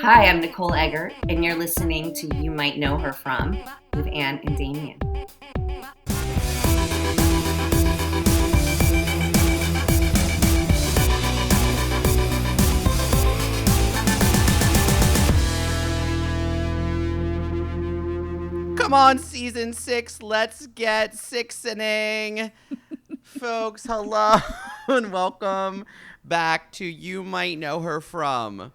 Hi, I'm Nicole Eggert, and you're listening to You Might Know Her From with Ann and Damien. Come on, season 6, let's get sixening. Folks, hello and welcome back to You Might Know Her From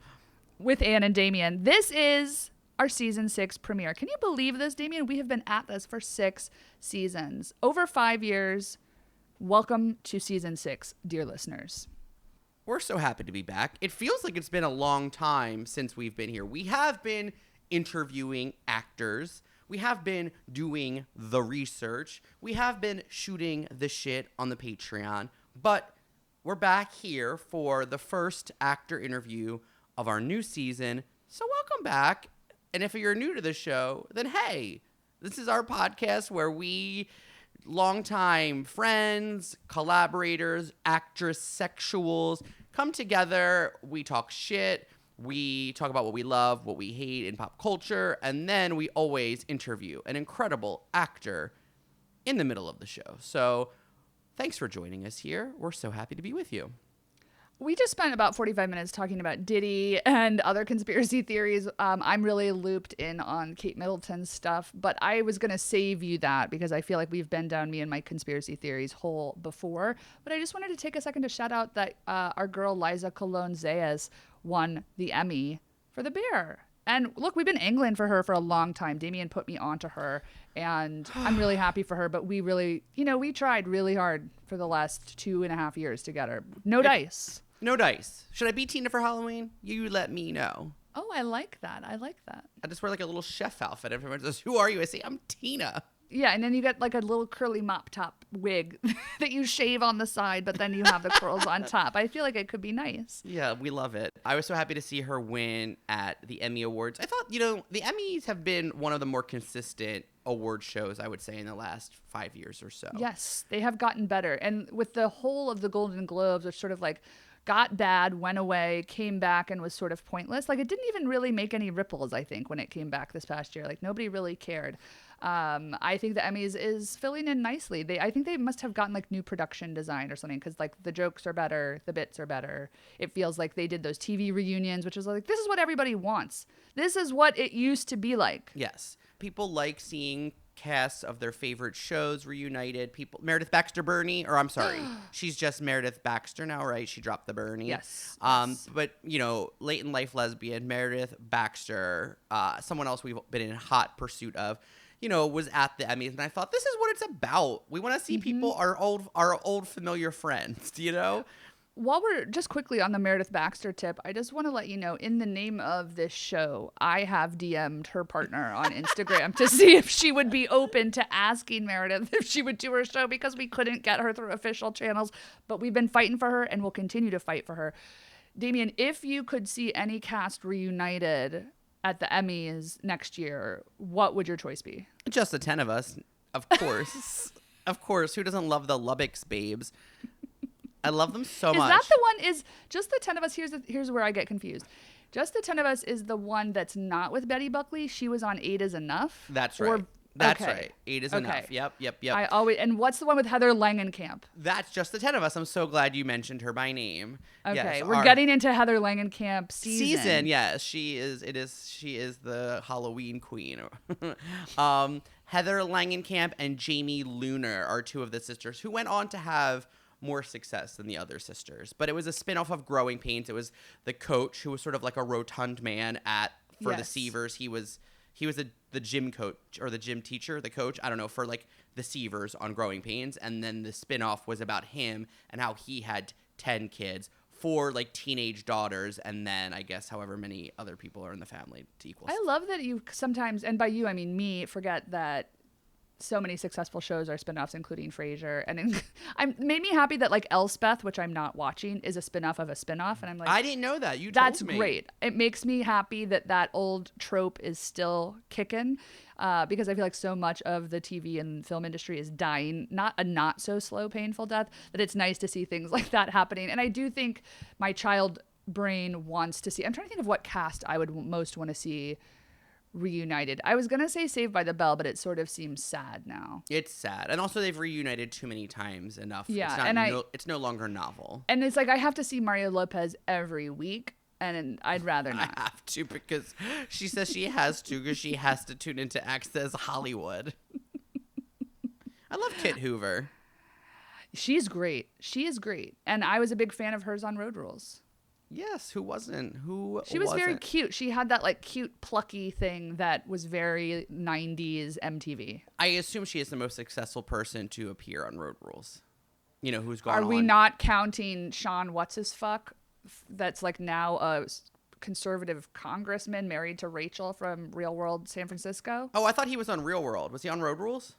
with Ann and Damien. This is our season 6 premiere. Can you believe this, Damien? We have been at this for 6 seasons, over 5 years. Welcome to season 6, dear listeners. We're so happy to be back. It feels like it's been a long time since we've been here. We have been interviewing actors. We have been doing the research. We have been shooting the shit on the Patreon. But we're back here for the first actor interview of our new season. So welcome back. And if you're new to the show, then hey, this is our podcast where we, longtime friends, collaborators, actress sexuals, come together. We talk shit. We talk about what we love, what we hate in pop culture, and then we always interview an incredible actor in the middle of the show. So thanks for joining us here. We're so happy to be with you. We just spent about 45 minutes talking about Diddy and other conspiracy theories. I'm really looped in on Kate Middleton's stuff, but I was going to save you that because I feel like we've been down me and my conspiracy theories hole before. But I just wanted to take a second to shout out that our girl Liza Colon-Zayas won the Emmy for The Bear. And look, we've been angling for her for a long time. Damien put me onto her, and I'm really happy for her. But we really, we tried really hard for the last 2.5 years to get her. No dice. No dice. Should I be Tina for Halloween? You let me know. Oh, I like that. I just wear like a little chef outfit. Everyone says, "Who are you?" I say, "I'm Tina." Yeah, and then you get like a little curly mop top wig that you shave on the side, but then you have the curls on top. I feel like it could be nice. Yeah, we love it. I was so happy to see her win at the Emmy Awards. I thought, the Emmys have been one of the more consistent award shows, I would say, in the last 5 years or so. Yes, they have gotten better. And with the whole of the Golden Globes, which sort of like got bad, went away, came back, and was sort of pointless. Like, it didn't even really make any ripples, I think, when it came back this past year. Like, nobody really cared. I think the Emmys is filling in nicely. I think they must have gotten like new production design or something, because like the jokes are better, the bits are better. It feels like they did those TV reunions, which is like, this is what everybody wants. This is what it used to be like. Yes. People like seeing casts of their favorite shows reunited. Meredith Baxter Burney, or I'm sorry, she's just Meredith Baxter now, right? She dropped the Burney. Yes. But late in life lesbian Meredith Baxter, someone else we've been in hot pursuit of, was at the Emmys, and I thought, this is what it's about. We want to see people, our old familiar friends, While we're just quickly on the Meredith Baxter tip, I just want to let you know, in the name of this show, I have DM'd her partner on Instagram to see if she would be open to asking Meredith if she would do her show, because we couldn't get her through official channels, but we've been fighting for her and we'll continue to fight for her. Damien, if you could see any cast reunited at the Emmys next year, what would your choice be? Just the 10 of us, of course. Of course. Who doesn't love the Lubbock's babes? I love them so much. Is that the one? Is Just the 10 of us? Here's where I get confused. Just the 10 of us is the one that's not with Betty Buckley. She was on 8 is Enough. That's right. That's right. 8 is Enough. Yep. And what's the one with Heather Langenkamp? That's Just the 10 of us. I'm so glad you mentioned her by name. Okay, yes, we're getting into Heather Langenkamp season. Yes, she is the Halloween queen. Heather Langenkamp and Jamie Luner are two of the sisters who went on to have more success than the other sisters. But it was a spinoff of Growing Pains. It was the coach, who was sort of like a rotund man for the Seavers. He was the gym coach, or the gym teacher, the coach, I don't know, for like the Seavers on Growing Pains. And then the spinoff was about him and how he had 10 kids, 4 like teenage daughters, and then I guess however many other people are in the family to equal. I love that you sometimes, and by you I mean me, forget that so many successful shows are spinoffs, including Frasier. And it made me happy that like Elspeth, which I'm not watching, is a spinoff of a spinoff. And I'm like, I didn't know that. You told that's me. Great. It makes me happy that old trope is still kicking, because I feel like so much of the TV and film industry is dying, not so slow, painful death, that it's nice to see things like that happening. And I do think my child brain wants to see. I'm trying to think of what cast I would most want to see reunited. I was gonna say Saved by the Bell, but it sort of seems sad now. It's sad, and also they've reunited too many times enough. Yeah, it's not, and it's no longer novel. And it's like I have to see Mario Lopez every week, and I'd rather not. I have to because she says she has to because she has to tune into Access Hollywood. I love Kit Hoover. She's great. She is great, and I was a big fan of hers on Road Rules. Yes, who wasn't? She was very cute. She had that like cute plucky thing that was very 90s MTV. I assume she is the most successful person to appear on Road Rules. You know, who's gone on. Are we not counting Sean What's-His-Fuck? That's like now a conservative congressman married to Rachel from Real World San Francisco. Oh, I thought he was on Real World. Was he on Road Rules?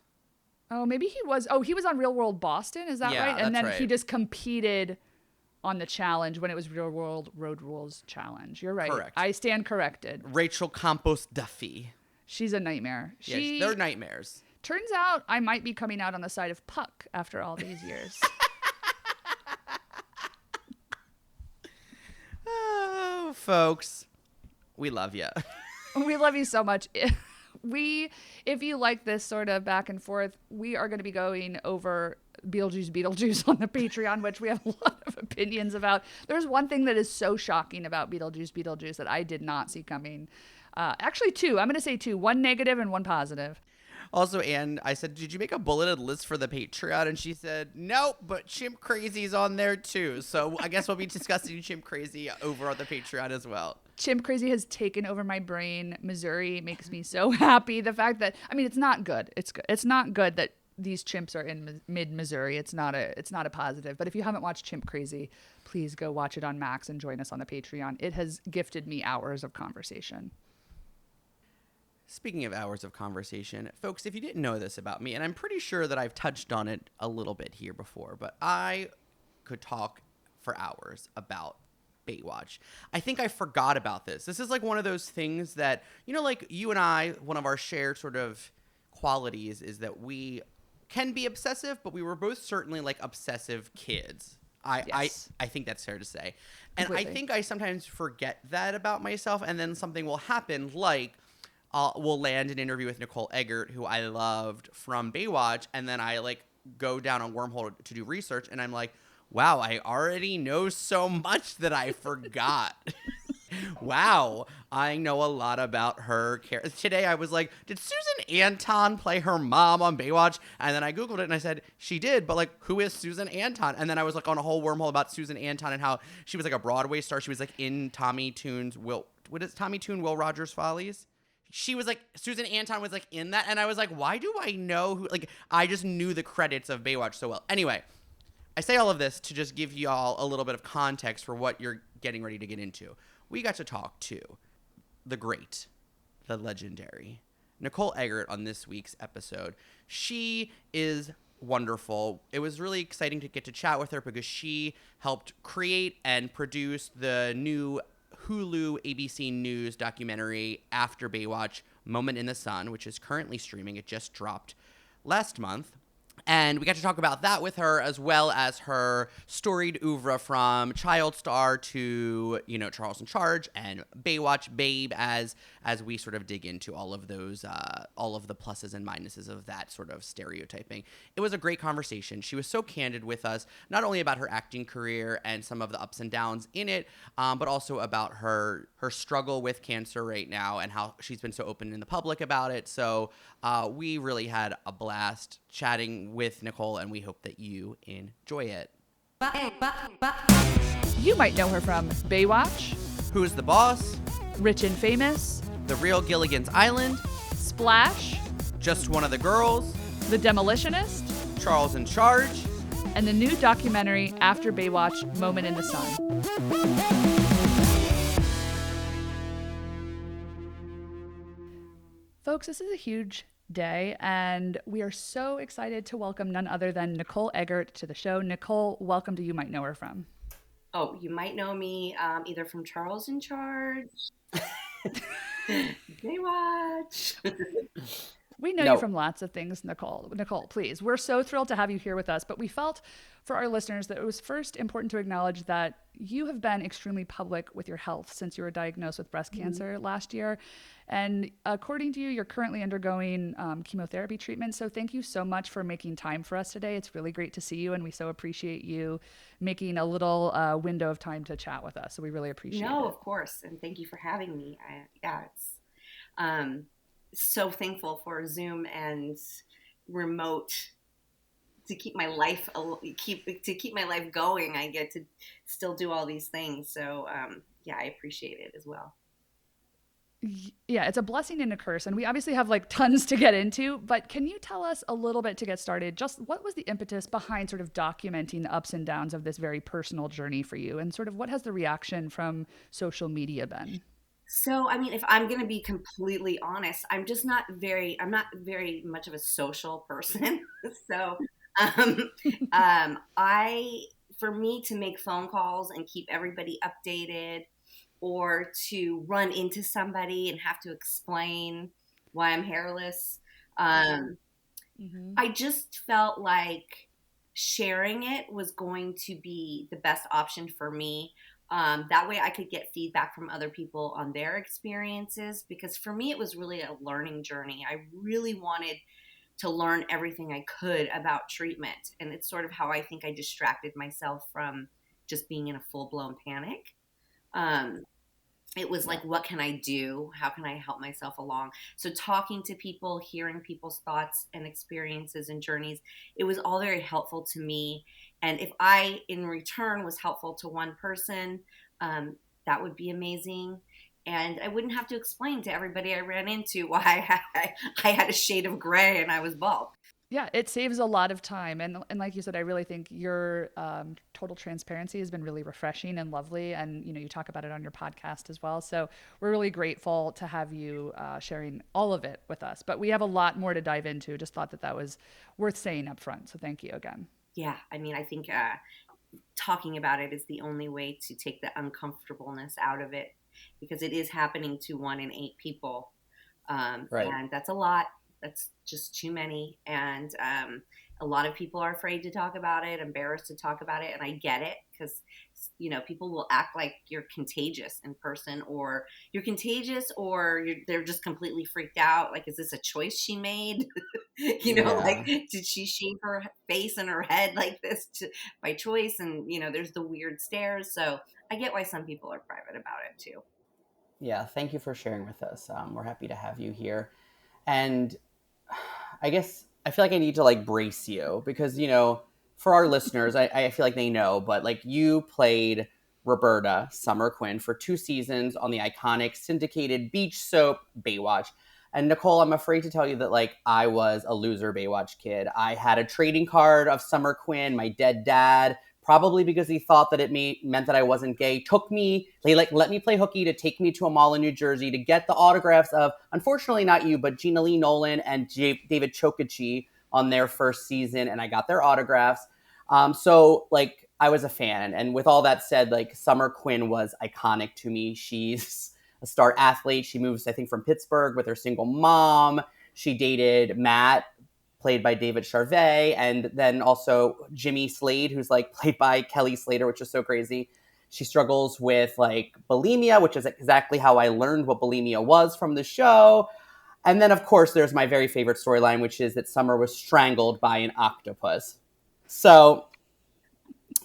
Oh, maybe he was. Oh, he was on Real World Boston. Is that Yeah, right? And that's then right. he just competed on the challenge when it was Real World Road Rules Challenge. You're right. Correct. I stand corrected. Rachel Campos Duffy. She's a nightmare. Yes, they're nightmares. Turns out I might be coming out on the side of Puck after all these years. Oh, folks, we love you. We love you so much. If you like this sort of back and forth, we are going to be going over Beetlejuice on the Patreon, which we have a lot of opinions about. There's one thing that is so shocking about Beetlejuice that I did not see coming. Actually, two. I'm going to say two. One negative and one positive. Also, Anne, I said, did you make a bulleted list for the Patreon? And she said, nope, but Chimp Crazy's on there too. So I guess we'll be discussing Chimp Crazy over on the Patreon as well. Chimp Crazy has taken over my brain. Missouri makes me so happy. The fact that, I mean, it's not good. It's good. It's not good that these chimps are in mid-Missouri. It's not a positive. But if you haven't watched Chimp Crazy, please go watch it on Max and join us on the Patreon. It has gifted me hours of conversation. Speaking of hours of conversation, folks, if you didn't know this about me, and I'm pretty sure that I've touched on it a little bit here before, but I could talk for hours about Baywatch. I think I forgot about this. This is like one of those things that, you know, like you and I, one of our shared sort of qualities is that we can be obsessive, but we were both certainly like obsessive kids. Yes. I think that's fair to say. And Completely. I think I sometimes forget that about myself, and then something will happen like we'll land an interview with Nicole Eggert, who I loved from Baywatch, and then I like go down a wormhole to do research, and I'm like, wow, I already know so much that I forgot. Wow, I know a lot about her character. Today I was like, did Susan Anton play her mom on Baywatch? And then I Googled it and I said, she did, but like, who is Susan Anton? And then I was like on a whole wormhole about Susan Anton and how she was like a Broadway star. She was like in Tommy Tune's Will Rogers Follies? She was like, Susan Anton was like in that. And I was like, why do I know who, like, I just knew the credits of Baywatch so well. Anyway, I say all of this to just give y'all a little bit of context for what you're getting ready to get into. We got to talk to the great, the legendary Nicole Eggert on this week's episode. She is wonderful. It was really exciting to get to chat with her because she helped create and produce the new Hulu ABC News documentary After Baywatch, Moment in the Sun, which is currently streaming. It just dropped last month. And we got to talk about that with her, as well as her storied oeuvre from child star to, you know, Charles in Charge and Baywatch Babe, as we sort of dig into all of those, all of the pluses and minuses of that sort of stereotyping. It was a great conversation. She was so candid with us, not only about her acting career and some of the ups and downs in it, but also about her struggle with cancer right now and how she's been so open in the public about it. So we really had a blast chatting with Nicole, and we hope that you enjoy it. You might know her from Baywatch, Who's the Boss? Rich and Famous, The Real Gilligan's Island, Splash, Just One of the Girls, The Demolitionist, Charles in Charge, and the new documentary After Baywatch, Moment in the Sun. Folks, this is a huge day, and we are so excited to welcome none other than Nicole Eggert to the show. Nicole, welcome to You Might Know Her From. Oh, you might know me either from Charles in Charge, Baywatch, We know you from lots of things, Nicole. Nicole, please. We're so thrilled to have you here with us. But we felt for our listeners that it was first important to acknowledge that you have been extremely public with your health since you were diagnosed with breast cancer last year. And according to you, you're currently undergoing chemotherapy treatment. So thank you so much for making time for us today. It's really great to see you. And we so appreciate you making a little window of time to chat with us. So we really appreciate it. No, of course. And thank you for having me. It's so thankful for Zoom and remote to keep my life going. I get to still do all these things. So I appreciate it as well. Yeah, it's a blessing and a curse. And we obviously have like tons to get into, but can you tell us a little bit to get started? Just what was the impetus behind sort of documenting the ups and downs of this very personal journey for you? And sort of what has the reaction from social media been? So, I mean, if I'm going to be completely honest, I'm not very much of a social person. So, for me to make phone calls and keep everybody updated, or to run into somebody and have to explain why I'm hairless, I just felt like sharing it was going to be the best option for me. That way I could get feedback from other people on their experiences, because for me, it was really a learning journey. I really wanted to learn everything I could about treatment. And it's sort of how I think I distracted myself from just being in a full-blown panic. It was like, what can I do? How can I help myself along? So talking to people, hearing people's thoughts and experiences and journeys, it was all very helpful to me. And if I, in return, was helpful to one person, that would be amazing. And I wouldn't have to explain to everybody I ran into why I had a shade of gray and I was bald. Yeah, it saves a lot of time. And like you said, I really think your total transparency has been really refreshing and lovely. And, you talk about it on your podcast as well. So we're really grateful to have you sharing all of it with us. But we have a lot more to dive into. Just thought that was worth saying up front. So thank you again. Yeah, I mean, I think talking about it is the only way to take the uncomfortableness out of it, because it is happening to 1 in 8 people. Right. And that's a lot. That's just too many. And a lot of people are afraid to talk about it, embarrassed to talk about it. And I get it, because, people will act like you're contagious in person, or you're contagious, or they're just completely freaked out. Like, is this a choice she made? Like, did she shave her face and her head like this by choice? And, there's the weird stares. So I get why some people are private about it too. Yeah, thank you for sharing with us. We're happy to have you here. And I guess I feel like I need to brace you, because, for our listeners, I feel like they know, but you played Roberta, Summer Quinn, for 2 seasons on the iconic syndicated beach soap Baywatch. And Nicole, I'm afraid to tell you that I was a loser Baywatch kid. I had a trading card of Summer Quinn. My dead dad, probably because he thought that it meant that I wasn't gay, let me play hooky to take me to a mall in New Jersey to get the autographs of, unfortunately not you, but Gina Lee Nolan and David Chokichi on their first season, and I got their autographs. So I was a fan. And with all that said, Summer Quinn was iconic to me. She's a star athlete. She moves, I think, from Pittsburgh with her single mom. She dated Matt, played by David Charvet, and then also Jimmy Slade, who's played by Kelly Slater, which is so crazy. She struggles with bulimia, which is exactly how I learned what bulimia was from the show. And then, of course, there's my very favorite storyline, which is that Summer was strangled by an octopus. So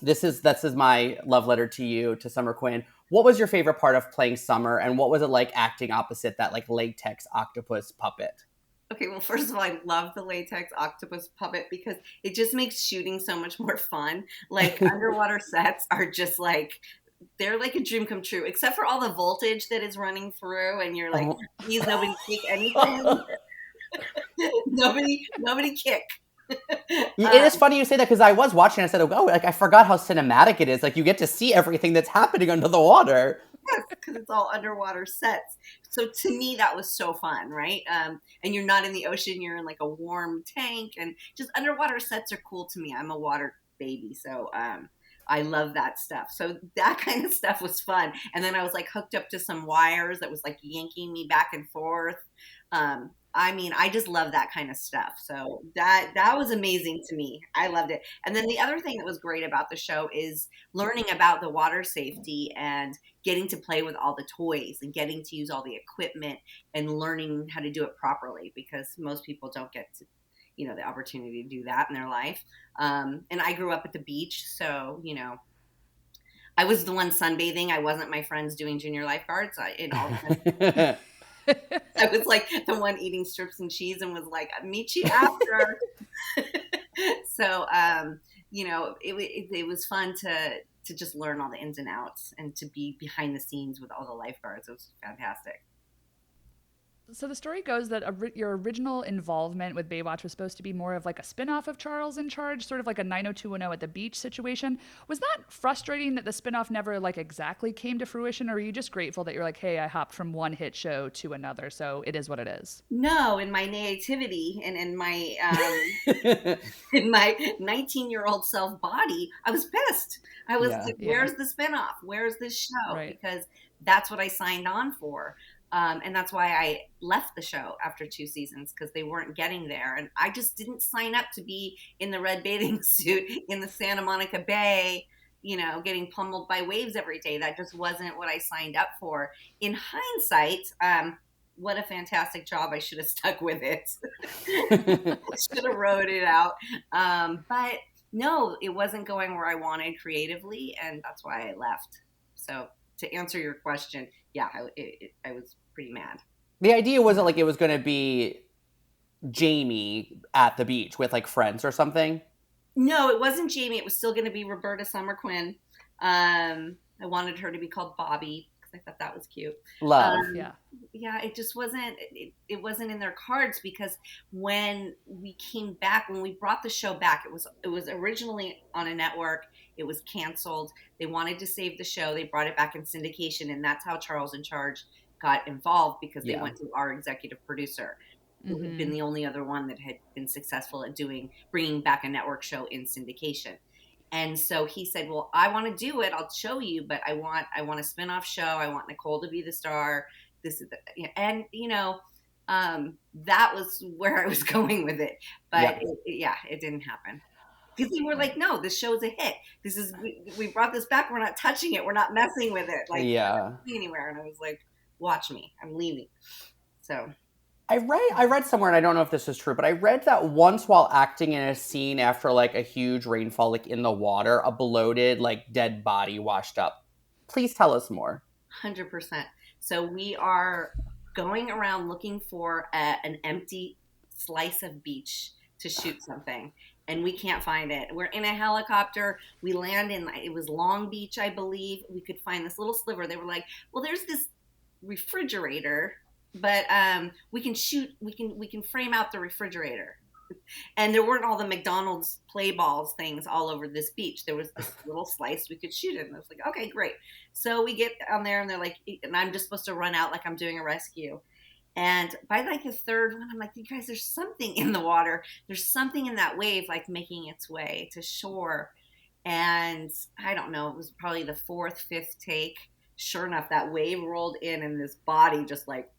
this is my love letter to you, to Summer Quinn. What was your favorite part of playing Summer, and what was it like acting opposite that latex octopus puppet? Okay, well, first of all, I love the latex octopus puppet because it just makes shooting so much more fun. Underwater sets are just they're like a dream come true, except for all the voltage that is running through, and you're please, nobody kick anything. nobody kick. It is funny you say that, because I was watching and I said, I forgot how cinematic it is. You get to see everything that's happening under the water. Yes, because it's all underwater sets. So to me, that was so fun, right? And you're not in the ocean, you're in a warm tank, and just underwater sets are cool to me. I'm a water baby, so I love that stuff. So that kind of stuff was fun. And then I was hooked up to some wires that was yanking me back and forth. I mean, I just love that kind of stuff. So that was amazing to me. I loved it. And then the other thing that was great about the show is learning about the water safety and getting to play with all the toys and getting to use all the equipment and learning how to do it properly, because most people don't get to, the opportunity to do that in their life. And I grew up at the beach, so I was the one sunbathing. I wasn't my friends doing junior lifeguards. I was like the one eating strips and cheese and was like, I'll meet you after. So, it was fun to just learn all the ins and outs and to be behind the scenes with all the lifeguards. It was fantastic. So the story goes that your original involvement with Baywatch was supposed to be more of like a spin-off of Charles in Charge, sort of like a 90210 at the beach situation. Was that frustrating that the spin-off never like exactly came to fruition, or are you just grateful that you're like, hey, I hopped from one hit show to another, so it is what it is? No, in my naivety and in my in my 19-year-old self body, I was pissed. I was like, where's the spinoff? Where's this show? Right. Because that's what I signed on for. And that's why I left the show after 2 seasons, because they weren't getting there. And I just didn't sign up to be in the red bathing suit in the Santa Monica Bay, getting pummeled by waves every day. That just wasn't what I signed up for. In hindsight, what a fantastic job. I should have stuck with it. Should have rode it out. But no, it wasn't going where I wanted creatively, and that's why I left. So to answer your question, yeah, I was pretty mad. The idea wasn't like it was going to be Jamie at the beach with like friends or something? No, it wasn't Jamie. It was still going to be Roberta Summer Quinn. I wanted her to be called Bobby because I thought that was cute. Love. Yeah, it just wasn't, it wasn't in their cards, because when we came back, when we brought the show back, it was originally on a network. It was canceled. They wanted to save the show. They brought it back in syndication, and that's how Charles in Charge got involved, because they went to our executive producer, who had been the only other one that had been successful at bringing back a network show in syndication. And so he said, well, I want to do it. I'll show you, but I want a spinoff show. I want Nicole to be the star. And that was where I was going with it. But it didn't happen. Because they were like, no, this show's a hit. We brought this back. We're not touching it. We're not messing with it. Like, not anywhere. And I was like, watch me. I'm leaving. So I read somewhere, and I don't know if this is true, but I read that once while acting in a scene after like a huge rainfall, like in the water, a bloated, like dead body washed up. Please tell us more. 100%. So we are going around looking for an empty slice of beach to shoot something, and we can't find it. We're in a helicopter. We land it was Long Beach, I believe. We could find this little sliver. They were like, well, there's this refrigerator, but we can frame out the refrigerator. And there weren't all the McDonald's play balls things all over this beach. There was this little slice we could shoot it. And I was like, okay, great. So we get on there, and they're like, and I'm just supposed to run out like I'm doing a rescue. And by like the third one, I'm like, you guys, there's something in the water. There's something in that wave, like making its way to shore. And I don't know, it was probably the 4th, 5th take. Sure enough, that wave rolled in, and this body just like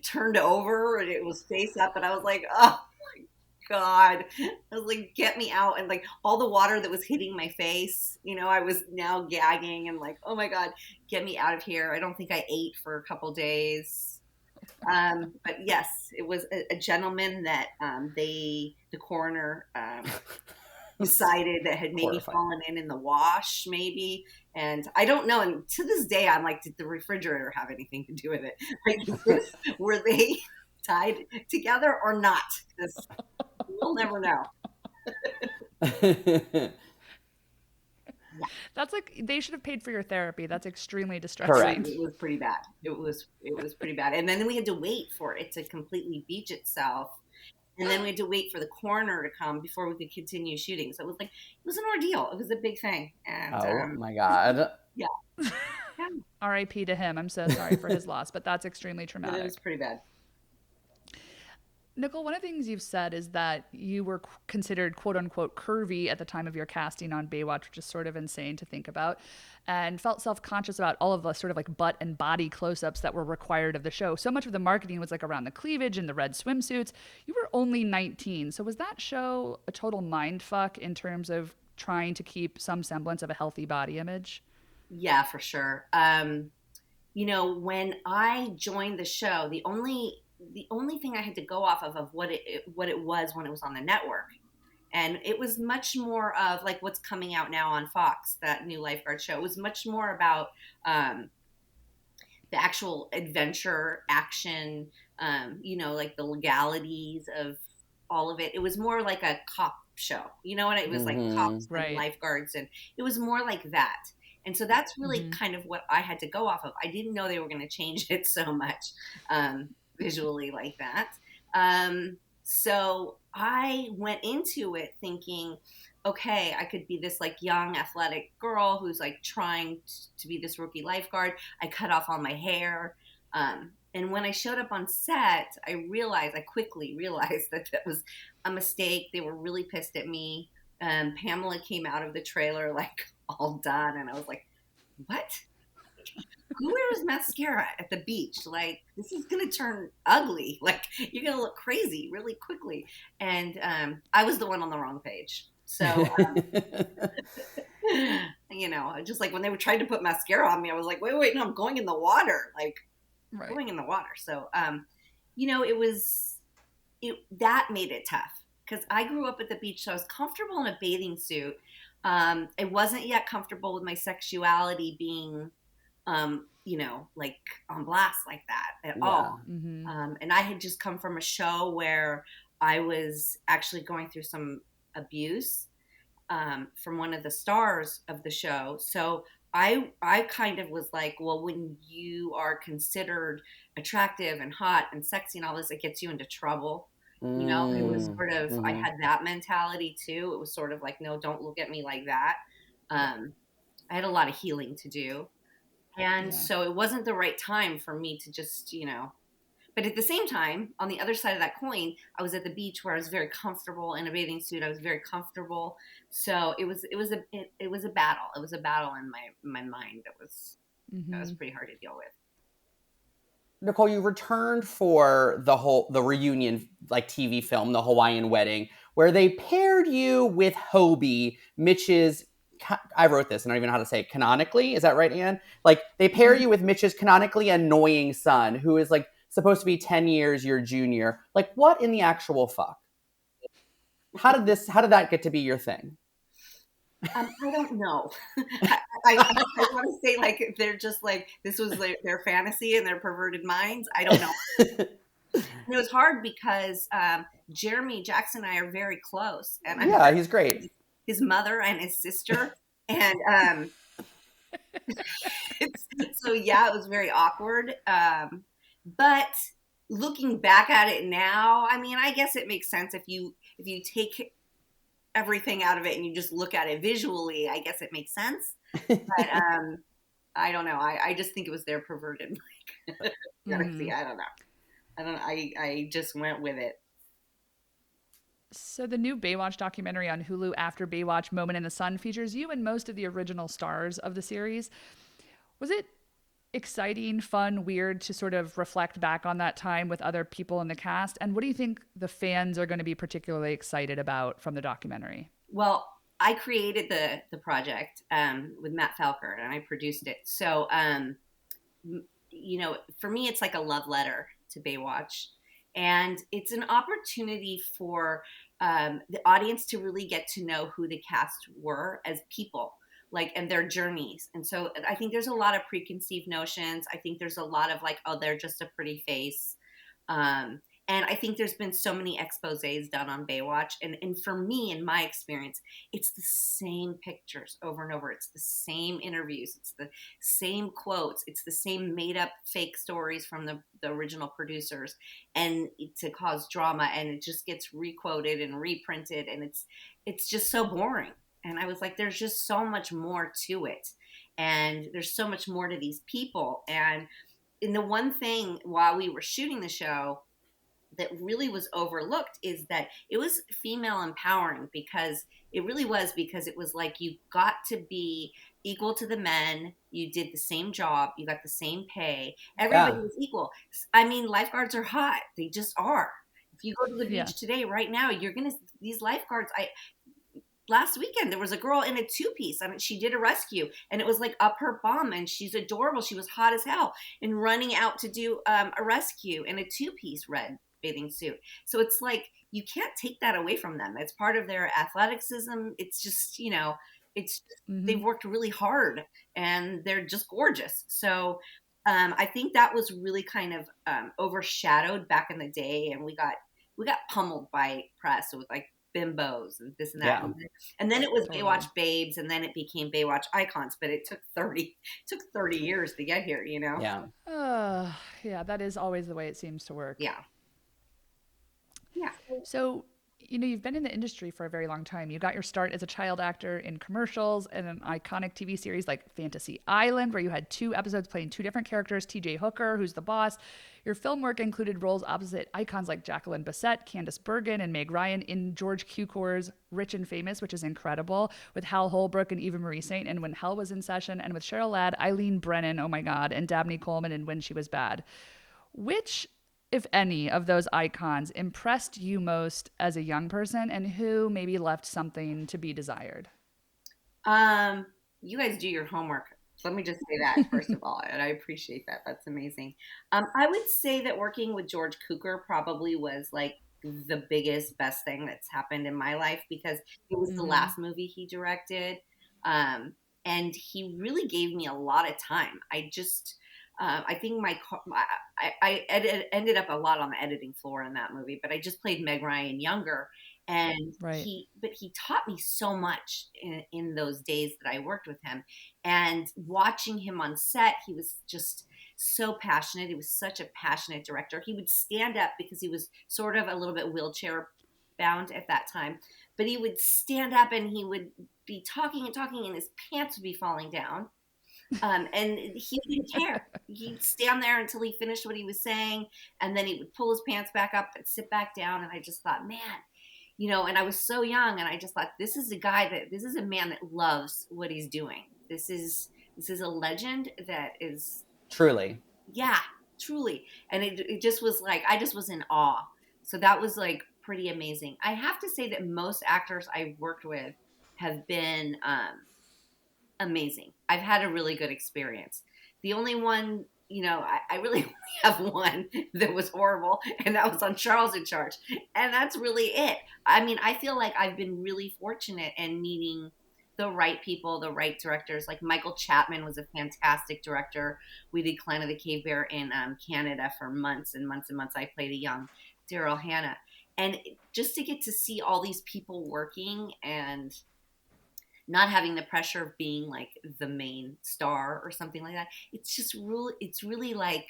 turned over, and it was face up, and I was like, oh my God. I was like, get me out. And like all the water that was hitting my face, I was now gagging and like, oh my God, get me out of here. I don't think I ate for a couple days. But yes, it was a gentleman that the coroner decided that had maybe fallen in the wash, maybe. And I don't know. And to this day, I'm like, did the refrigerator have anything to do with it? Like, were they tied together or not? Because we'll never know. That's like, they should have paid for your therapy. That's extremely distressing. Correct. It was pretty bad. It was pretty bad. And then we had to wait for it to completely beach itself. And then we had to wait for the coroner to come before we could continue shooting. So it was an ordeal. It was a big thing. And my God. Yeah. R.I.P. to him. I'm so sorry for his loss, but that's extremely traumatic. It was pretty bad. Nicole, one of the things you've said is that you were considered quote unquote curvy at the time of your casting on Baywatch, which is sort of insane to think about. and felt self-conscious about all of the sort of like butt and body close-ups that were required of the show. So much of the marketing was like around the cleavage and the red swimsuits. You were only 19. So was that show a total mind fuck in terms of trying to keep some semblance of a healthy body image? Yeah, for sure. When I joined the show, the only thing I had to go off of what it was when it was on the network. And it was much more of like what's coming out now on Fox, that new lifeguard show. It was much more about the actual adventure action, like the legalities of all of it. It was more like a cop show. You know what? It was like cops and Right. lifeguards, and it was more like that. And so that's really Mm-hmm. kind of what I had to go off of. I didn't know they were going to change it so much visually like that. So I went into it thinking, okay, I could be this like young athletic girl who's like trying to be this rookie lifeguard. I cut off all my hair. And when I showed up on set, I quickly realized that that was a mistake. They were really pissed at me. Pamela came out of the trailer like all done, and I was like, what? Who wears mascara at the beach? Like, this is gonna turn ugly. Like, you're gonna look crazy really quickly. And I was the one on the wrong page. So, just like when they were trying to put mascara on me, I was like, wait, no, I'm going in the water. Like, Right. going in the water. So, that made it tough because I grew up at the beach, so I was comfortable in a bathing suit. I wasn't yet comfortable with my sexuality being, like on blast like that at all. Mm-hmm. And I had just come from a show where I was actually going through some abuse from one of the stars of the show. So I kind of was like, well, when you are considered attractive and hot and sexy and all this, it gets you into trouble. It was sort of, I had that mentality too. It was sort of like, no, don't look at me like that. I had a lot of healing to do. And so it wasn't the right time for me to just, but at the same time, on the other side of that coin, I was at the beach where I was very comfortable in a bathing suit. I was very comfortable. So it was a battle. It was a battle in my mind that was pretty hard to deal with. Nicole, you returned for the reunion like TV film, The Hawaiian Wedding, where they paired you with Hobie, Mitch's. I wrote this, and I don't even know how to say it, canonically. Is that right, Anne? Like they pair you with Mitch's canonically annoying son, who is like supposed to be 10 years your junior. Like, what in the actual fuck? How did that get to be your thing? I don't know. I want to say like they're just like this was their fantasy and their perverted minds. I don't know. And it was hard because Jeremy Jackson and I are very close, and he's great. His mother and his sister, and so yeah, it was very awkward. But looking back at it now, I mean, I guess it makes sense if you take everything out of it and you just look at it visually. I guess it makes sense. But I don't know. I just think it was their perverted like fantasy. I don't know. I just went with it. So the new Baywatch documentary on Hulu, After Baywatch, Moment in the Sun, features you and most of the original stars of the series. Was it exciting, fun, weird to sort of reflect back on that time with other people in the cast? And what do you think the fans are going to be particularly excited about from the documentary? Well, I created the project with Matt Falker, and I produced it. So, for me, it's like a love letter to Baywatch. And it's an opportunity for the audience to really get to know who the cast were as people, like, and their journeys. And so I think there's a lot of preconceived notions. I think there's a lot of like, oh, they're just a pretty face. And I think there's been so many exposés done on Baywatch. And for me, in my experience, it's the same pictures over and over. It's the same interviews. It's the same quotes. It's the same made up fake stories from the original producers, and to cause drama. And it just gets requoted and reprinted. And it's just so boring. And I was like, there's just so much more to it. And there's so much more to these people. And in the one thing while we were shooting the show that really was overlooked is that it was female empowering, because it really was, because it was like you got to be equal to the men. You did the same job. You got the same pay. Everybody Yeah. was equal. I mean, lifeguards are hot. They just are. If you go to the Yeah. beach today, right now, these lifeguards, last weekend there was a girl in a two-piece. I mean, she did a rescue and it was like up her bum and she's adorable. She was hot as hell and running out to do a rescue in a two-piece red bathing suit. So it's like, you can't take that away from them. It's part of their athleticism. It's just, they've worked really hard and they're just gorgeous. So I think that was really kind of overshadowed back in the day, and we got pummeled by press with like bimbos and this and that. Yeah. And then it was Totally. Baywatch babes, and then it became Baywatch icons, but it took 30 years to get here, Yeah. Yeah, that is always the way it seems to work. Yeah. So, you've been in the industry for a very long time. You got your start as a child actor in commercials and an iconic TV series like Fantasy Island, where you had 2 episodes playing 2 different characters, TJ Hooker, who's the boss. Your film work included roles opposite icons like Jacqueline Bisset, Candice Bergen, and Meg Ryan in George Cukor's Rich and Famous, which is incredible, with Hal Holbrook and Eva Marie Saint, and When Hell Was in Session, and with Cheryl Ladd, Eileen Brennan, oh my God, and Dabney Coleman in When She Was Bad. Which, if any, of those icons impressed you most as a young person, and who maybe left something to be desired? You guys do your homework. Let me just say that first of all, and I appreciate that. That's amazing. I would say that working with George Cukor probably was like the biggest, best thing that's happened in my life, because it was the last movie he directed. And he really gave me a lot of time. I think I ended up a lot on the editing floor in that movie, but I just played Meg Ryan younger, and Right. he taught me so much in those days that I worked with him. And watching him on set, he was just so passionate. He was such a passionate director. He would stand up because he was sort of a little bit wheelchair bound at that time, but he would stand up and he would be talking and talking, and his pants would be falling down. And he didn't care. He'd stand there until he finished what he was saying, and then he would pull his pants back up and sit back down. And I just thought, man, and I was so young, and I just thought, this is a man that loves what he's doing. This is a legend that is Truly. yeah, truly. And it just was like, I just was in awe. So that was like pretty amazing. I have to say that most actors I've worked with have been amazing. I've had a really good experience. The only one, I really only have one that was horrible, and that was on Charles in Charge. And that's really it. I mean, I feel like I've been really fortunate in meeting the right people, the right directors. Like Michael Chapman was a fantastic director. We did Clan of the Cave Bear in Canada for months and months and months. I played a young Daryl Hannah. And just to get to see all these people working and not having the pressure of being like the main star or something like that. It's really like,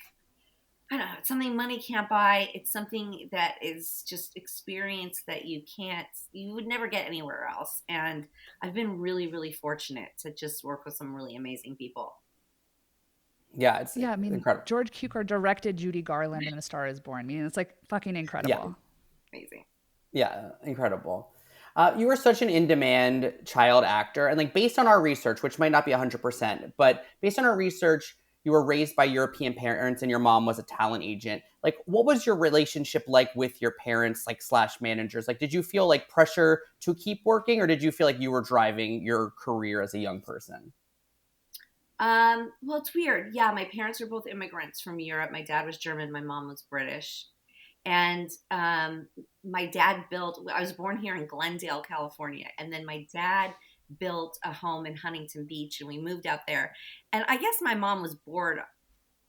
I don't know, it's something money can't buy. It's something that is just experience that you would never get anywhere else. And I've been really, really fortunate to just work with some really amazing people. Yeah, it's incredible. George Cukor directed Judy Garland in A Star Is Born. I mean, it's like fucking incredible. Yeah. Amazing. Yeah, incredible. You were such an in-demand child actor, and like based on our research, which might not be 100%, but based on our research, you were raised by European parents and your mom was a talent agent. Like, what was your relationship like with your parents, like / managers? Like, did you feel like pressure to keep working, or did you feel like you were driving your career as a young person? Well, it's weird. Yeah, my parents were both immigrants from Europe. My dad was German. My mom was British. And my dad I was born here in Glendale, California. And then my dad built a home in Huntington Beach, and we moved out there. And I guess my mom was bored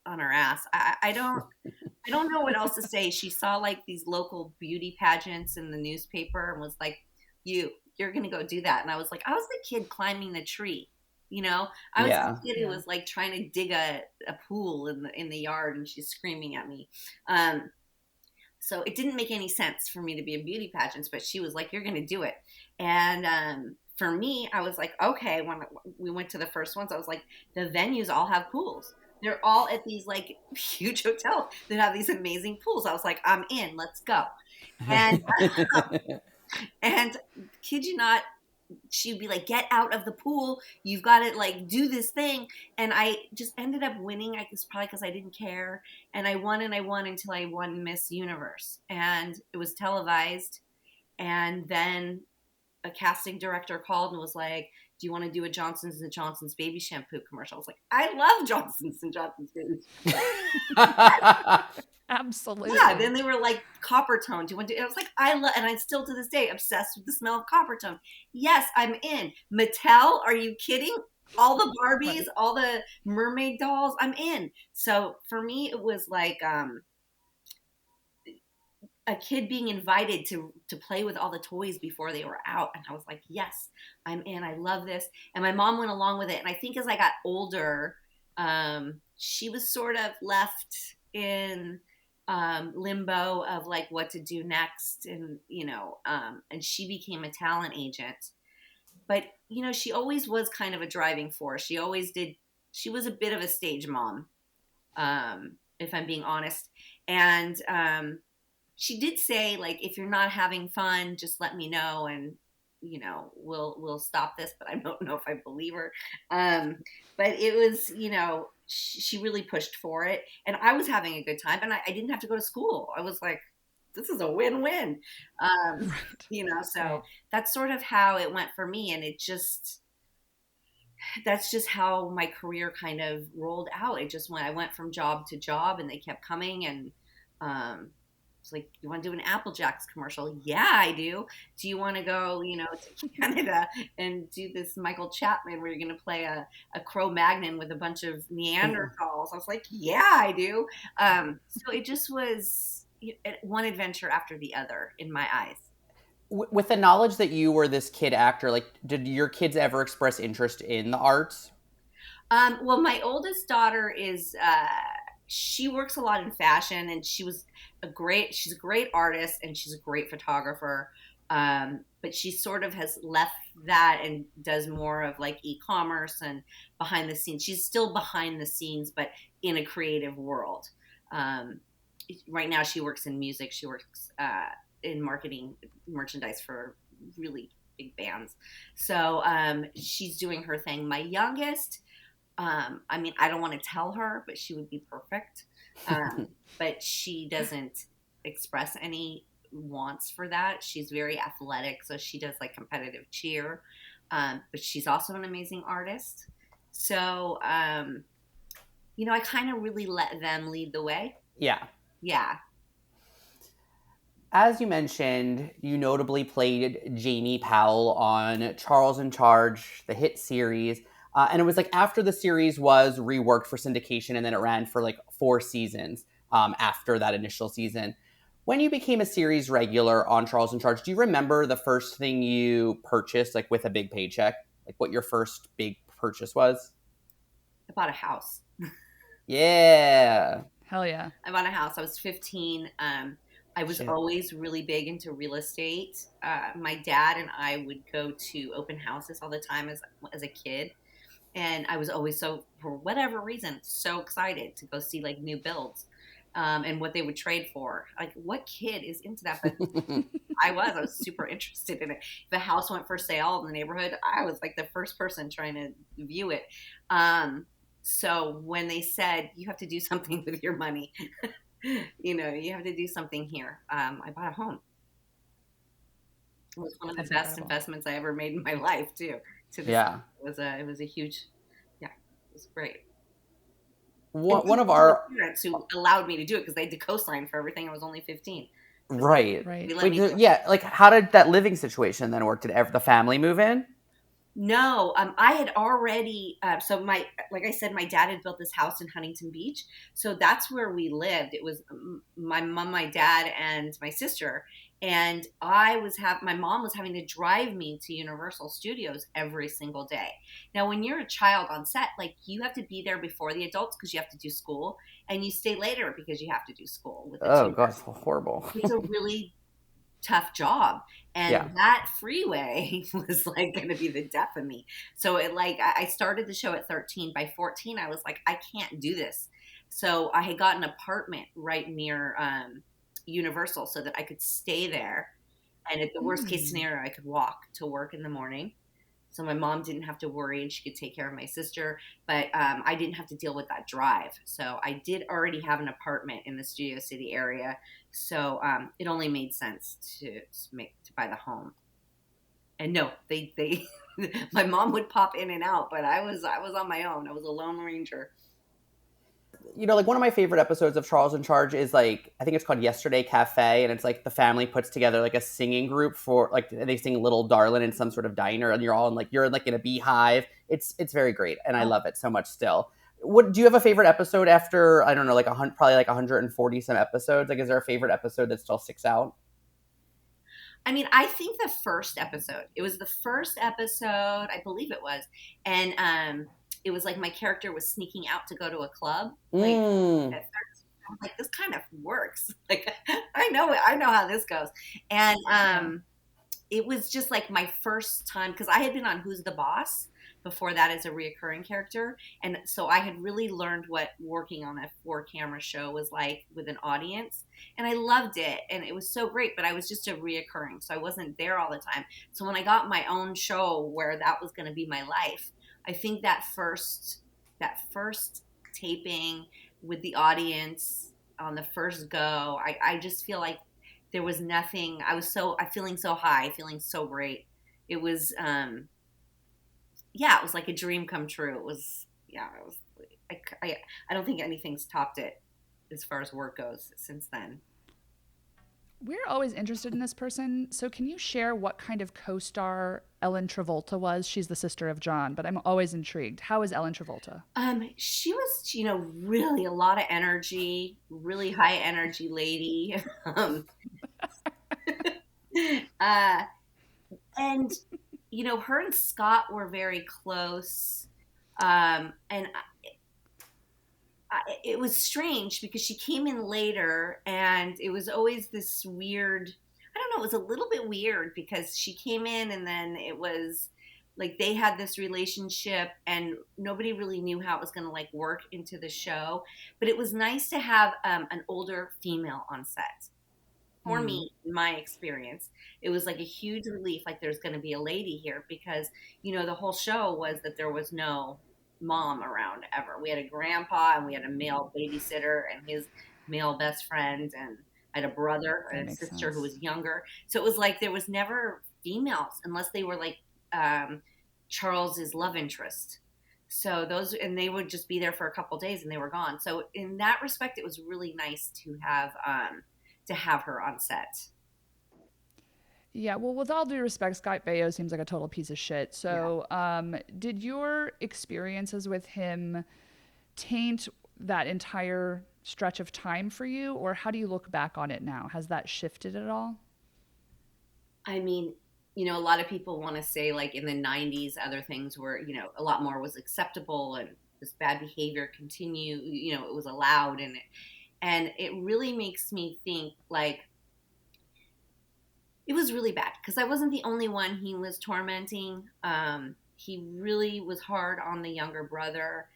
on her ass. I don't know what else to say. She saw like these local beauty pageants in the newspaper and was like, you're going to go do that. And I was like, I was the kid climbing the tree. I was the kid who was like trying to dig a pool in the yard, and she's screaming at me. So it didn't make any sense for me to be in beauty pageants, but she was like, you're going to do it. And for me, I was like, okay, when we went to the first ones, I was like, the venues all have pools. They're all at these like huge hotels that have these amazing pools. I was like, I'm in, let's go. And, and kid you not, she'd be like, get out of the pool. You've got to like do this thing. And I just ended up winning. I guess probably because I didn't care. And I won until I won Miss Universe. And it was televised. And then a casting director called and was like, do you want to do a Johnson's & Johnson's baby shampoo commercial? I was like, I love Johnson's & Johnson's baby shampoo. Absolutely. Yeah, then they were like, copper tone. Do you want to? I was like, I love, and I'm still to this day obsessed with the smell of copper tone. Yes, I'm in. Mattel, are you kidding? All the Barbies, Right. all the mermaid dolls, I'm in. So for me, it was like a kid being invited to play with all the toys before they were out, and I was like, yes, I'm in. I love this. And my mom went along with it. And I think as I got older, she was sort of left in limbo of like what to do next, and and she became a talent agent. But she always was kind of a driving force. She was a bit of a stage mom, if I'm being honest. And she did say, like, if you're not having fun, just let me know, and we'll stop this. But I don't know if I believe her. But it was, she really pushed for it, and I was having a good time, and I didn't have to go to school. I was like, this is a win-win. Right. So Right. that's sort of how it went for me, and that's just how my career kind of rolled out. I went from job to job, and they kept coming, and it's like, you want to do an Apple Jacks commercial? Yeah, I do. Do you want to go, to Canada and do this Michael Chapman where you're going to play a Cro-Magnon with a bunch of Neanderthals? I was like, yeah, I do. So it just was one adventure after the other in my eyes. With the knowledge that you were this kid actor, like, did your kids ever express interest in the arts? Well, my oldest daughter is she works a lot in fashion, and she's a great artist, and she's a great photographer. But she sort of has left that and does more of like e-commerce and behind the scenes. She's still behind the scenes, but in a creative world. Right now she works in music. She works in marketing merchandise for really big bands. So she's doing her thing. My youngest, I don't want to tell her, but she would be perfect. But she doesn't express any wants for that. She's very athletic, so she does like competitive cheer. But she's also an amazing artist. So, I kind of really let them lead the way. Yeah. Yeah. As you mentioned, you notably played Jamie Powell on Charles in Charge, the hit series. And it was like after the series was reworked for syndication, and then it ran for like 4 seasons after that initial season. When you became a series regular on Charles in Charge, do you remember the first thing you purchased, like with a big paycheck? Like what your first big purchase was? I bought a house. Yeah. Hell yeah. I bought a house. I was 15. I was Shit. always really big into real estate. My dad and I would go to open houses all the time as a kid. And I was always for whatever reason, so excited to go see like new builds and what they would trade for. Like, what kid is into that? But I was super interested in it. If a house went for sale in the neighborhood, I was like the first person trying to view it. So when they said, you have to do something with your money, you have to do something here. I bought a home. It was one of the That's best incredible. investments I ever made in my life too. To this Yeah. it was a huge, yeah, it was great. One of And our parents who allowed me to do it because they had to co-sign for everything. I was only 15. So right. Right. they let Wait, me do it. yeah, like how did that living situation then work? Did the family move in? No, I had already. Like I said, my dad had built this house in Huntington Beach, so that's where we lived. It was my mom, my dad, and my sister. And my mom was having to drive me to Universal Studios every single day. Now, when you're a child on set, like you have to be there before the adults because you have to do school, and you stay later because you have to do school with the Oh two. god, it's horrible. It's a really tough job, and Yeah. that freeway was like going to be the death of me. So I started the show at 13. By 14 I was like, I can't do this. So I had got an apartment right near Universal so that I could stay there, and at the worst case scenario I could walk to work in the morning. So my mom didn't have to worry and she could take care of my sister, but I didn't have to deal with that drive. So I did already have an apartment in the Studio City area. So it only made sense to buy the home. And no, they my mom would pop in and out, but I was on my own. I was a lone ranger. You know, like one of my favorite episodes of Charles in Charge is like, I think it's called Yesterday Cafe, and it's like the family puts together like a singing group for like they sing Little Darlin' in some sort of diner, and you're like in a beehive. It's very great, and I love it so much still. What do you have a favorite episode after, I don't know, like probably like 140 some episodes? Like, is there a favorite episode that still sticks out? I mean, I think the first episode. It was the first episode, I believe it was, and it was like my character was sneaking out to go to a club. Like at first, I'm like, this kind of works. Like I know how this goes, and it was just like my first time because I had been on Who's the Boss before that as a reoccurring character, and so I had really learned what working on a 4-camera show was like with an audience, and I loved it, and it was so great. But I was just a reoccurring, so I wasn't there all the time. So when I got my own show where that was going to be my life, I think that first taping with the audience on the first go, I just feel like there was nothing. I feeling so high, feeling so great. It was it was like a dream come true. It was I don't think anything's topped it as far as work goes since then. We're always interested in this person. So can you share what kind of co-star Ellen Travolta was? She's the sister of John, but I'm always intrigued. How is Ellen Travolta? She was, really a lot of energy, really high energy lady. uh, and her and Scott were very close. And it was strange because she came in later, and it was always this weird. I don't know. It was a little bit weird because she came in, and then it was like they had this relationship, and nobody really knew how it was going to like work into the show. But it was nice to have an older female on set. For me, in my experience, it was like a huge relief. Like there's going to be a lady here because the whole show was that there was no mom around ever. We had a grandpa and we had a male babysitter and his male best friend, and I had a brother That and a makes sister who sense. was younger. So it was like there was never females unless they were like Charles's love interest. So those, and they would just be there for a couple days and they were gone. So in that respect, it was really nice to have her on set. Yeah, well, with all due respect, Scott Baio seems like a total piece of shit. Yeah. So, did your experiences with him taint that entire stretch of time for you, or how do you look back on it now? Has that shifted at all? I mean, a lot of people want to say like in the 90s, other things were, a lot more was acceptable and this bad behavior continue, it was allowed, and it really makes me think like it was really bad because I wasn't the only one he was tormenting. He really was hard on the younger brother.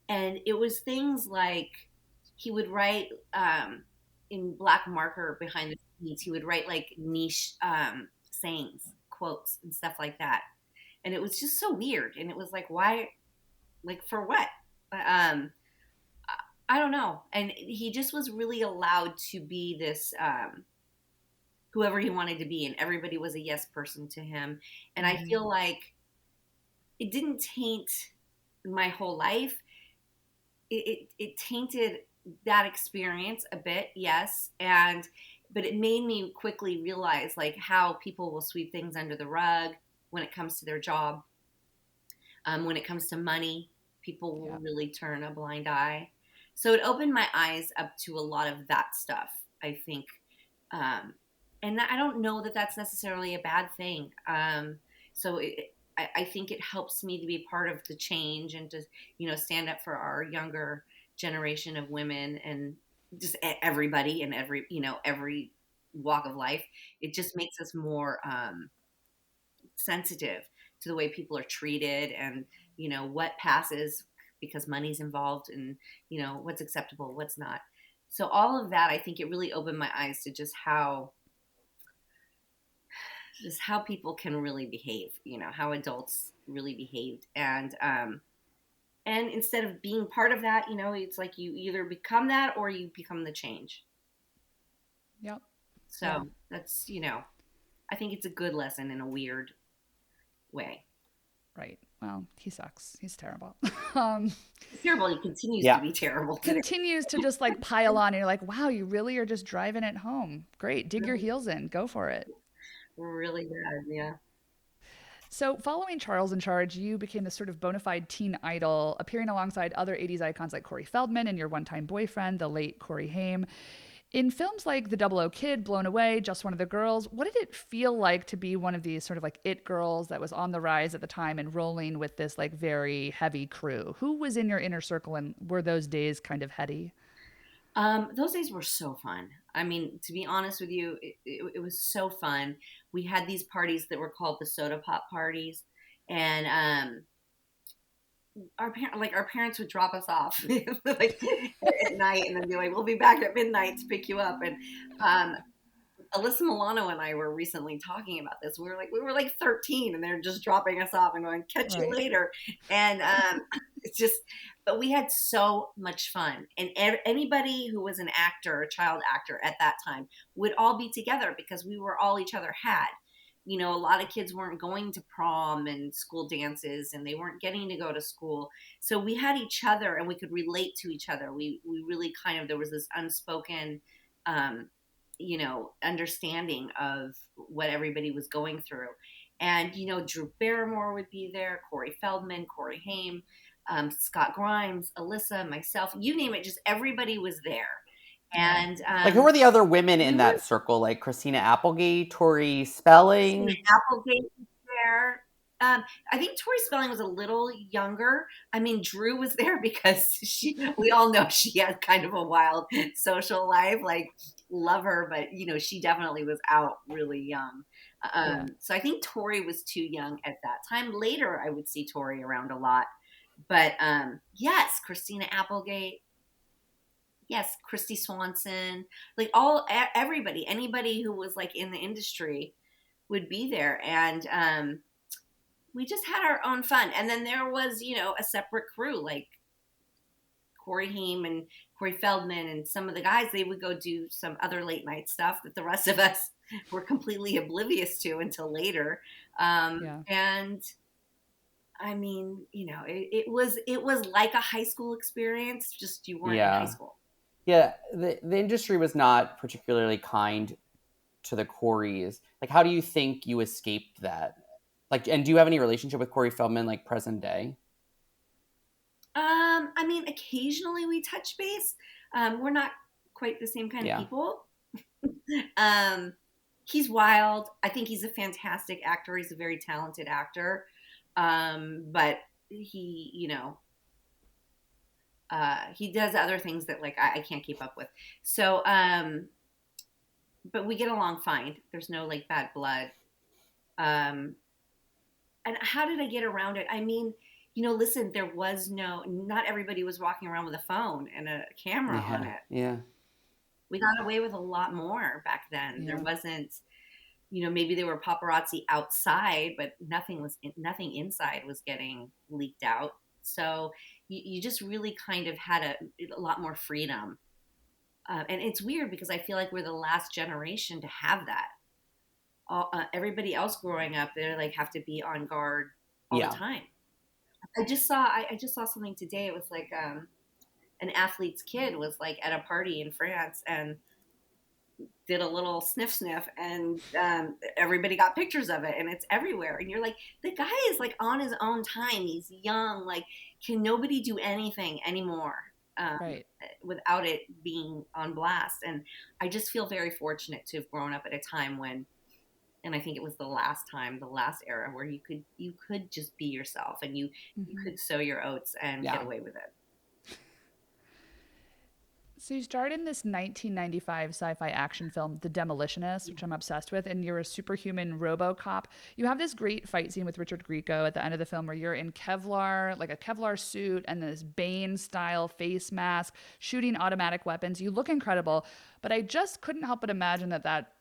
And it was things like he would write in black marker behind the scenes, he would write like niche sayings, quotes, and stuff like that. And it was just so weird. And it was like, why? Like, for what? I don't know. And he just was really allowed to be this whoever he wanted to be, and everybody was a yes person to him. And I feel like it didn't taint my whole life. It tainted that experience a bit, yes, but it made me quickly realize like how people will sweep things under the rug when it comes to their job. When it comes to money, people will really turn a blind eye. So it opened my eyes up to a lot of that stuff, I think. And I don't know that that's necessarily a bad thing. I think it helps me to be part of the change and to, stand up for our younger generation of women and just everybody in every walk of life. It just makes us more sensitive to the way people are treated and, what passes because money's involved and, what's acceptable, what's not. So all of that, I think it really opened my eyes to just how people can really behave, how adults really behaved. And instead of being part of that, it's like you either become that or you become the change. Yep. So Yeah. that's, I think it's a good lesson in a weird way. Right. Well, he sucks. He's terrible. It's terrible. He continues to Yeah. be terrible. Continues to just like pile on. And you're like, wow, you really are just driving it home. Great. Dig your heels in. Go for it. Really bad. Yeah. So, following Charles in Charge, you became this sort of bona fide teen idol, appearing alongside other 80s icons like Corey Feldman and your one time boyfriend, the late Corey Haim. In films like The Double O Kid, Blown Away, Just One of the Girls, what did it feel like to be one of these sort of like it girls that was on the rise at the time and rolling with this like very heavy crew? Who was in your inner circle, and were those days kind of heady? Those days were so fun. I mean, to be honest with you, it was so fun. We had these parties that were called the soda pop parties, and our parents would drop us off like at night, and then be like, "We'll be back at midnight to pick you up." And Alyssa Milano and I were recently talking about this. We were like 13, and they're just dropping us off and going, "Catch you Right. later." And it's just, but we had so much fun. And anybody who was an actor, a child actor at that time, would all be together because we were all each other had. A lot of kids weren't going to prom and school dances, and they weren't getting to go to school. So we had each other, and we could relate to each other. We really kind of, there was this unspoken, understanding of what everybody was going through. And, Drew Barrymore would be there, Corey Feldman, Corey Haim, Scott Grimes, Alyssa, myself, you name it, just everybody was there. And Like, who were the other women in that circle? Like Christina Applegate, Tori Spelling? Christina Applegate was there. I think Tori Spelling was a little younger. I mean, Drew was there because we all know she had kind of a wild social life. Like, love her, but she definitely was out really young. So I think Tori was too young at that time. Later, I would see Tori around a lot. But yes, Christina Applegate. Yes, Christy Swanson. Like everybody, anybody who was like in the industry would be there. And we just had our own fun. And then there was, a separate crew like Corey Haim and Corey Feldman and some of the guys. They would go do some other late night stuff that the rest of us were completely oblivious to until later. And I mean, it was like a high school experience, just you weren't in high school. Yeah, the industry was not particularly kind to the Coreys. Like, how do you think you escaped that? Like, and do you have any relationship with Corey Feldman, like, present day? I mean, occasionally we touch base. We're not quite the same kind of people. He's wild. I think he's a fantastic actor. He's a very talented actor. But he, he does other things that like I can't keep up with. So, but we get along fine. There's no like bad blood. And how did I get around it? I mean, listen, there was not everybody was walking around with a phone and a camera on it. Yeah. We got away with a lot more back then. There wasn't, maybe there were paparazzi outside, but nothing inside was getting leaked out. So you just really kind of had a lot more freedom. And it's weird because I feel like we're the last generation to have that. Everybody else growing up, they like have to be on guard all the time. I just saw something today. It was like an athlete's kid was like at a party in France and did a little sniff and everybody got pictures of it and it's everywhere. And you're like, the guy is like on his own time. He's young. Like, can nobody do anything anymore without it being on blast? And I just feel very fortunate to have grown up at a time when, and I think it was the last era where you could just be yourself and you could sow your oats and get away with it. So you starred in this 1995 sci-fi action film, The Demolitionist, which I'm obsessed with, and you're a superhuman RoboCop. You have this great fight scene with Richard Grieco at the end of the film where you're in Kevlar, like a Kevlar suit and this Bane-style face mask, shooting automatic weapons. You look incredible, but I just couldn't help but imagine that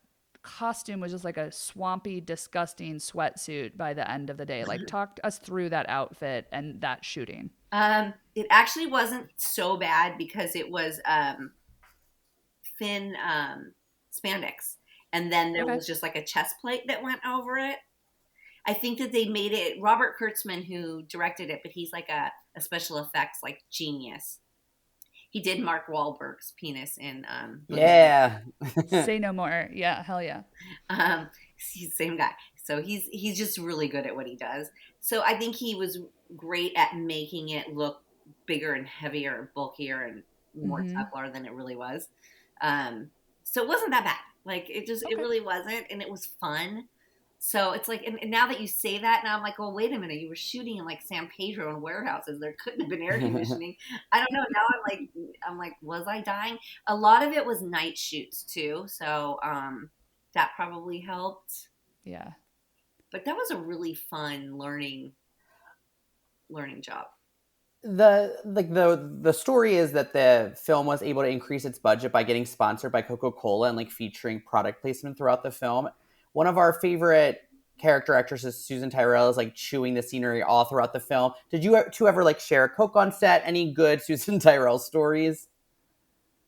costume was just like a swampy, disgusting sweatsuit by the end of the day. Like, talk us through that outfit and that shooting. It actually wasn't so bad because it was thin spandex, and then there was just like a chest plate that went over it. I think that they made it Robert Kurtzman, who directed it, but he's like a special effects like genius. He did Mark Wahlberg's penis in Yeah. Say no more. Yeah, hell yeah. He's the same guy. So he's just really good at what he does. So I think he was great at making it look bigger and heavier and bulkier and more Teflon than it really was. So it wasn't that bad. Like it really wasn't, and it was fun. So it's like, and now that you say that, now I'm like, well, wait a minute, you were shooting in like San Pedro in warehouses. There couldn't have been air conditioning. I don't know. Now I'm like, was I dying? A lot of it was night shoots too. So that probably helped. Yeah. But that was a really fun learning job. The story is that the film was able to increase its budget by getting sponsored by Coca-Cola and like featuring product placement throughout the film. One of our favorite character actresses, Susan Tyrrell, is like chewing the scenery all throughout the film. Did you two ever like share a Coke on set? Any good Susan Tyrrell stories?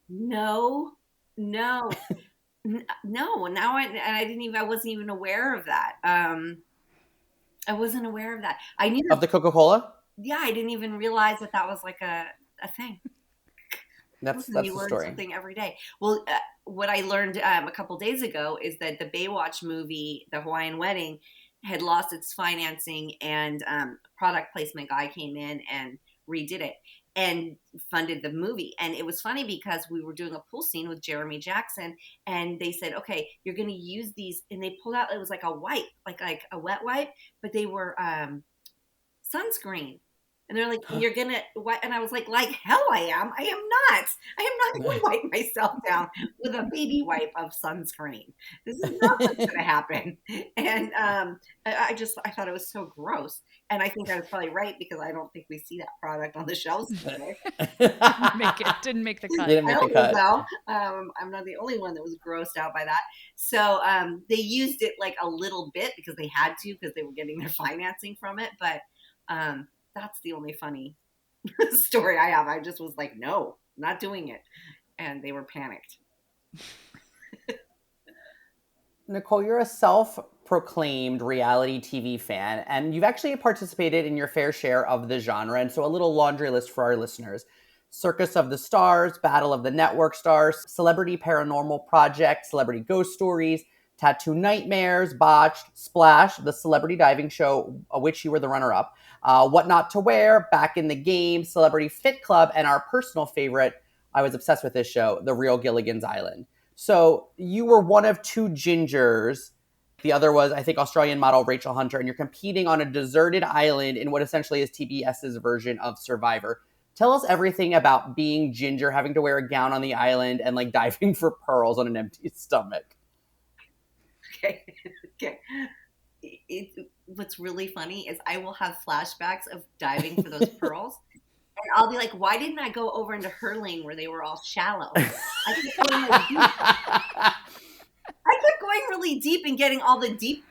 No. No. Now I wasn't even aware of that. I wasn't aware of that. I knew of the Coca-Cola. Yeah, I didn't even realize that was like a thing. That's you the learn story. Something every day. Well, what I learned a couple days ago is that the Baywatch movie, The Hawaiian Wedding, had lost its financing, and product placement guy came in and redid it and funded the movie. And it was funny because we were doing a pool scene with Jeremy Jackson, and they said, okay, you're going to use these. And they pulled out, it was like a wipe, like a wet wipe, but they were sunscreen. And they're like, you're going to, and I was like hell I am. I am not going to wipe myself down with a baby wipe of sunscreen. This is not what's going to happen. And I thought it was so gross. And I think I was probably right, because I don't think we see that product on the shelves today. Didn't make the cut. Didn't make the cut. So, I'm not the only one that was grossed out by that. So they used it like a little bit because they had to, because they were getting their financing from it. But that's the only funny story I have. I just was like, no, not doing it. And they were panicked. Nicole, you're a self-proclaimed reality TV fan, and you've actually participated in your fair share of the genre. And so a little laundry list for our listeners: Circus of the Stars, Battle of the Network Stars, Celebrity Paranormal Project, Celebrity Ghost Stories, Tattoo Nightmares, Botched, Splash, The Celebrity Diving Show, which you were the runner-up, What Not to Wear, Back in the Game, Celebrity Fit Club, and our personal favorite, I was obsessed with this show, The Real Gilligan's Island. So you were one of two gingers. The other was, I think, Australian model Rachel Hunter, and you're competing on a deserted island in what essentially is TBS's version of Survivor. Tell us everything about being ginger, having to wear a gown on the island, and like diving for pearls on an empty stomach. Okay. What's really funny is I will have flashbacks of diving for those pearls. And I'll be like, why didn't I go over into her lane where they were all shallow? I kept going really deep and getting all the deep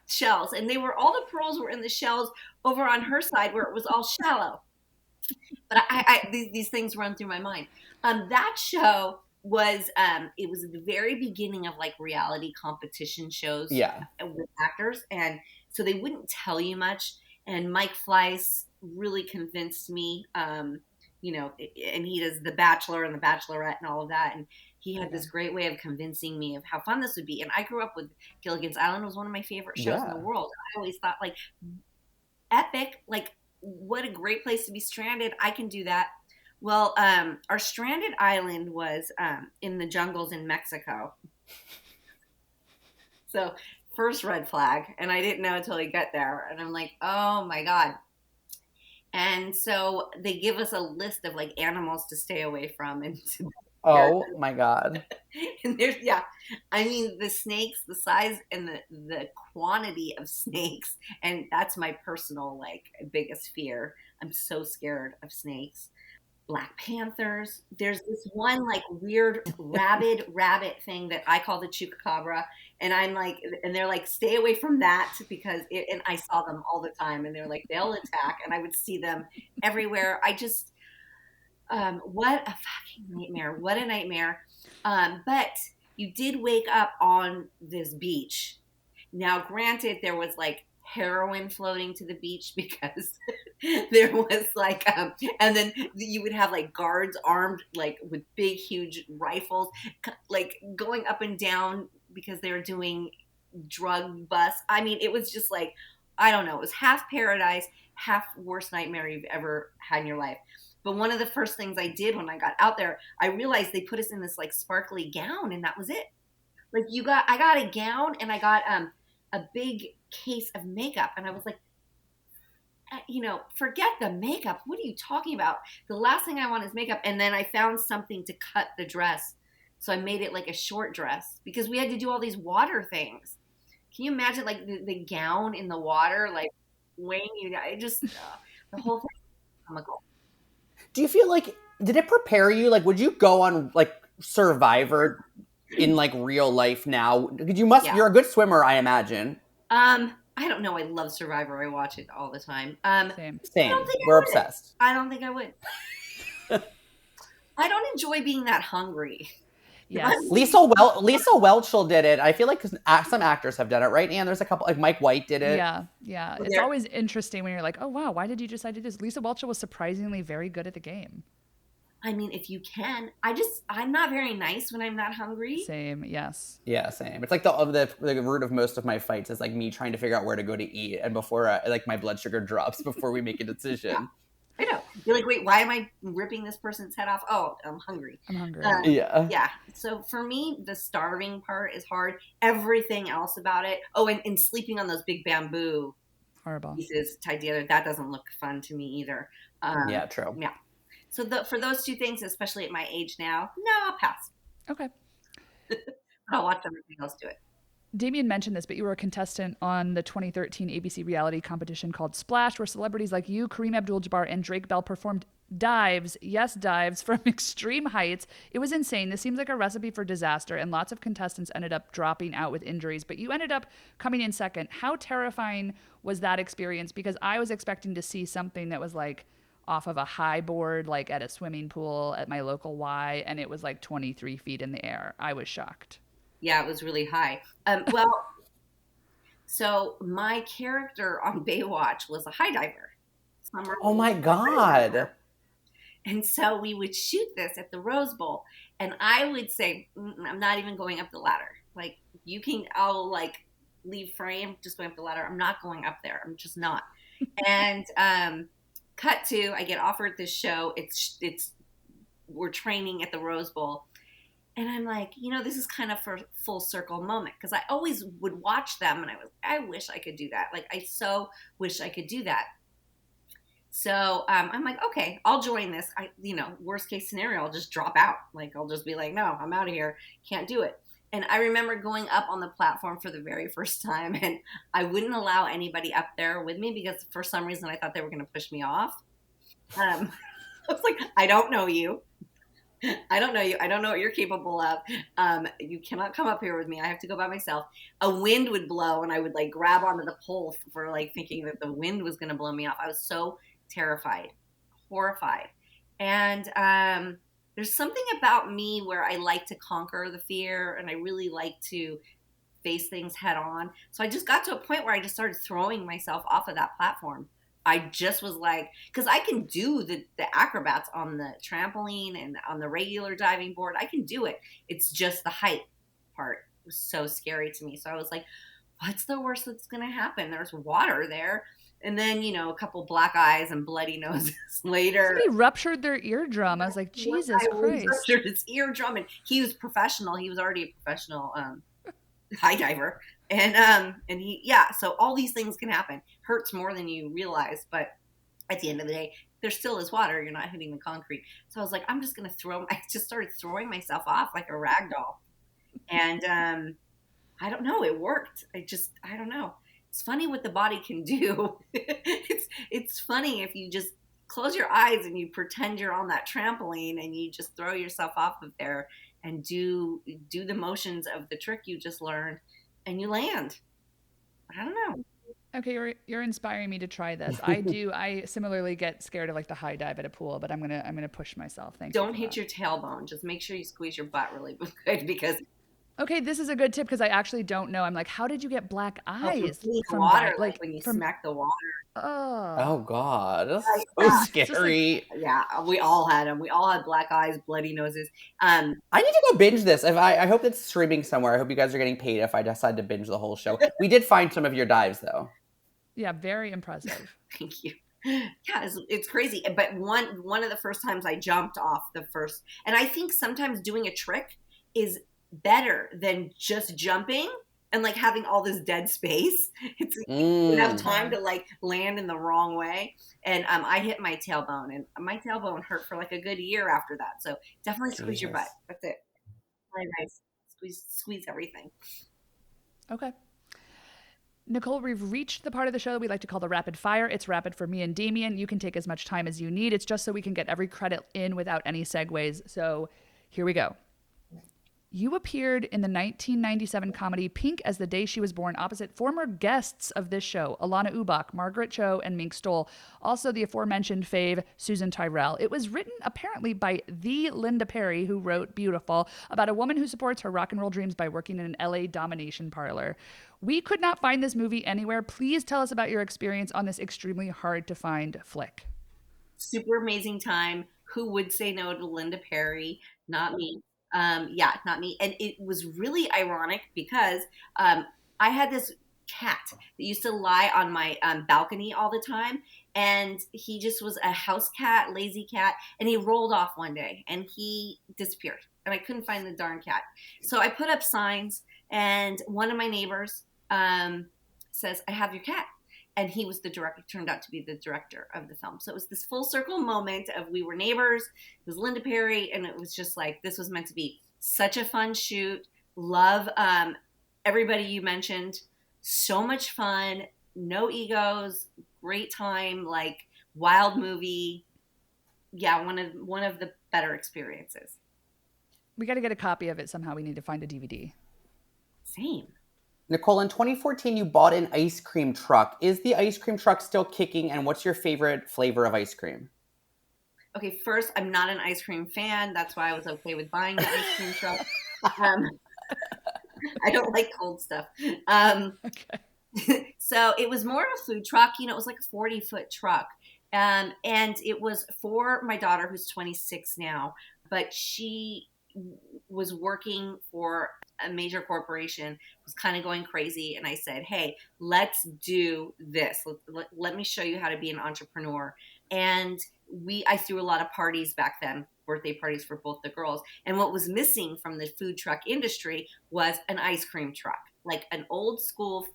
shells. And all the pearls were in the shells over on her side where it was all shallow. But these things run through my mind. That show was, it was the very beginning of like reality competition shows with actors. And so they wouldn't tell you much. And Mike Fleiss really convinced me, and he does The Bachelor and The Bachelorette and all of that. And he had this great way of convincing me of how fun this would be. And I grew up with Gilligan's Island. It was one of my favorite shows in the world. I always thought, like, epic, like, what a great place to be stranded. I can do that. Well, our stranded island was in the jungles in Mexico. So first red flag, and I didn't know until we got there. And I'm like, oh my God. And so they give us a list of like animals to stay away from. And oh my God. And I mean, the snakes, the size and the quantity of snakes. And that's my personal, like, biggest fear. I'm so scared of snakes. Black Panthers. There's this one like weird rabid rabbit thing that I call the chupacabra, and I'm like, and they're like, stay away from that because and I saw them all the time, and they're like, they'll attack, and I would see them everywhere. I just, what a fucking nightmare! What a nightmare! But you did wake up on this beach. Now, granted, there was like heroin floating to the beach because there was like and then you would have like guards armed like with big huge rifles like going up and down because they were doing drug busts. I mean, it was just like, I don't know, it was half paradise, half worst nightmare you've ever had in your life. But one of the first things I did when I got out there, I realized they put us in this like sparkly gown, and that was it. Like I got a gown, and I got a big case of makeup, and I was like, forget the makeup. What are you talking about? The last thing I want is makeup. And then I found something to cut the dress, so I made it like a short dress because we had to do all these water things. Can you imagine like the gown in the water, like weighing you down? It just the whole thing is comical. Do you feel like, did it prepare you? Like, would you go on like Survivor in like real life now? Because you're a good swimmer, I imagine. I don't know. I love Survivor. I watch it all the time. Same. We're obsessed. I don't think I would. I don't enjoy being that hungry. Yes. Lisa Whelchel did it. I feel like some actors have done it, right? And there's a couple, like Mike White did it. Yeah. It's always interesting when you're like, oh wow, why did you decide to do this? Lisa Whelchel was surprisingly very good at the game. I mean, if you can, I'm not very nice when I'm that hungry. Same, yes. Yeah, same. It's like the root of most of my fights is like me trying to figure out where to go to eat, and before like my blood sugar drops before we make a decision. Yeah. I know. You're like, wait, why am I ripping this person's head off? Oh, I'm hungry. Yeah. Yeah. So for me, the starving part is hard. Everything else about it. Oh, and sleeping on those big bamboo horrible pieces tied together, that doesn't look fun to me either. Yeah, true. Yeah. So for those two things, especially at my age now, no, I'll pass. Okay. I'll watch everything else do it. Damien mentioned this, but you were a contestant on the 2013 ABC reality competition called Splash, where celebrities like you, Kareem Abdul-Jabbar, and Drake Bell performed dives from extreme heights. It was insane. This seems like a recipe for disaster, and lots of contestants ended up dropping out with injuries, but you ended up coming in second. How terrifying was that experience? Because I was expecting to see something that was like off of a high board, like at a swimming pool at my local Y, and it was like 23 feet in the air. I was shocked. Yeah, it was really high. So my character on Baywatch was a high diver. Oh my God. And so we would shoot this at the Rose Bowl, and I would say, I'm not even going up the ladder. Like, I'll like leave frame, just going up the ladder. I'm not going up there. I'm just not. And cut to, I get offered this show. We're training at the Rose Bowl. And I'm like, this is kind of for full circle moment, because I always would watch them and I wish I could do that. Like, I so wish I could do that. So I'm like, okay, I'll join this. Worst case scenario, I'll just drop out. Like, I'll just be like, no, I'm out of here. Can't do it. And I remember going up on the platform for the very first time, and I wouldn't allow anybody up there with me because for some reason I thought they were going to push me off. I was like, I don't know you. I don't know you. I don't know what you're capable of. You cannot come up here with me. I have to go by myself. A wind would blow, and I would like grab onto the pole for like thinking that the wind was going to blow me off. I was so terrified, horrified. And there's something about me where I like to conquer the fear, and I really like to face things head on. So I just got to a point where I just started throwing myself off of that platform. I just was like, because I can do the acrobats on the trampoline and on the regular diving board. I can do it. It's just the height part was so scary to me. So I was like, what's the worst that's going to happen? There's water there. And then, a couple black eyes and bloody noses later. Somebody ruptured their eardrum. I was like, Jesus Christ. Ruptured his eardrum. And he was professional. He was already a professional high diver. And so all these things can happen. Hurts more than you realize, but at the end of the day, there still is water. You're not hitting the concrete. So I was like, I'm just going to I just started throwing myself off like a rag doll. And I don't know, it worked. I don't know. It's funny what the body can do. It's funny if you just close your eyes and you pretend you're on that trampoline and you just throw yourself off of there and do the motions of the trick you just learned and you land. I don't know. Okay, you're inspiring me to try this. I similarly get scared of like the high dive at a pool, but I'm gonna push myself. Thank you Don't for hit that. your tailbone. Just make sure you squeeze your butt really good because Okay, this is a good tip because I actually don't know. I'm like, how did you get black from eyes hitting the from water, dive? like Like when you from smack the water. oh, Oh God, that's so Yeah, it's just like scary. yeah, we all had them. We all had black eyes, bloody noses. I need to go binge this. If I hope it's streaming somewhere. I hope you guys are getting paid if I decide to binge the whole show. We did find some of your dives though. yeah, very impressive. Thank you. Yeah, it's crazy. But one of the first times I jumped off the first, and I think sometimes doing a trick is better than just jumping and like having all this dead space. It's enough time to like land in the wrong way. And I hit my tailbone, and my tailbone hurt for like a good year after that. So definitely squeeze your butt. That's it. Really nice. Squeeze everything. Okay. Nicole, we've reached the part of the show we like to call the rapid fire. It's rapid for me and Damien. You can take as much time as you need. It's just so we can get every credit in without any segues. So here we go. You appeared in the 1997 comedy Pink as the Day She Was Born opposite former guests of this show, Alana Ubach, Margaret Cho, and Mink Stoll. Also the aforementioned fave, Susan Tyrell. It was written apparently by the Linda Perry, who wrote Beautiful, about a woman who supports her rock and roll dreams by working in an LA domination parlor. We could not find this movie anywhere. Please tell us about your experience on this extremely hard to find flick. Super amazing time. Who would say no to Linda Perry? Not me. Yeah, not me. And it was really ironic because I had this cat that used to lie on my balcony all the time. And he just was a house cat, lazy cat. And he rolled off one day and he disappeared. And I couldn't find the darn cat. So I put up signs, and one of my neighbors says, I have your cat. And he was the director, turned out to be the director of the film. So it was this full circle moment of we were neighbors. It was Linda Perry, and it was just like, this was meant to be such a fun shoot. Love everybody you mentioned. So much fun. No egos. Great time. Like wild movie. Yeah, one of the better experiences. We got to get a copy of it somehow. We need to find a DVD. Same. Nicole, in 2014, you bought an ice cream truck. Is the ice cream truck still kicking, and what's your favorite flavor of ice cream? Okay, first, I'm not an ice cream fan. That's why I was okay with buying the ice cream truck. I don't like cold stuff. Okay. So it was more of a food truck. You know, it was like a 40-foot truck. And it was for my daughter, who's 26 now, but she was working for a major corporation, was kind of going crazy. And I said, hey, let's do this. Let me show you how to be an entrepreneur. And I threw a lot of parties back then, birthday parties for both the girls. And what was missing from the food truck industry was an ice cream truck, like an old school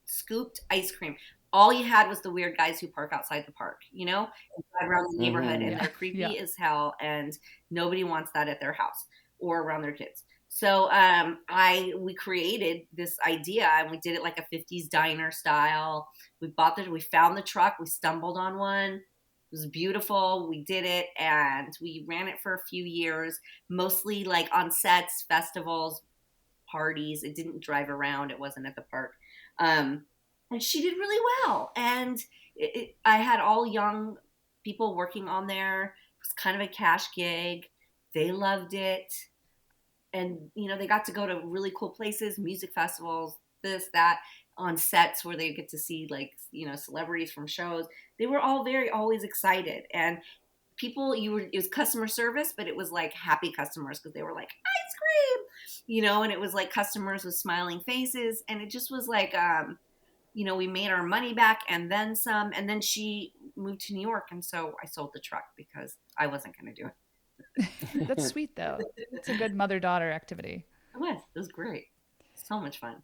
scooped ice cream. All you had was the weird guys who park outside the park, you know, and drive around the neighborhood, and they're creepy as hell, and nobody wants that at their house or around their kids. So we created this idea, and we did it like a 50s diner style. We found the truck, we stumbled on one. It was beautiful. We did it, and we ran it for a few years, mostly like on sets, festivals, parties. It didn't drive around. It wasn't at the park. And she did really well. And I had all young people working on there. It was kind of a cash gig. They loved it. And, you know, they got to go to really cool places, music festivals, this, that, on sets where they get to see, like, you know, celebrities from shows. They were all always excited. And people, it was customer service, but it was like happy customers because they were like, ice cream, you know, and it was like customers with smiling faces. And it just was like, you know, we made our money back and then some. And then she moved to New York. And so I sold the truck because I wasn't going to do it. That's sweet, though. It's a good mother-daughter activity. It was great. So much fun.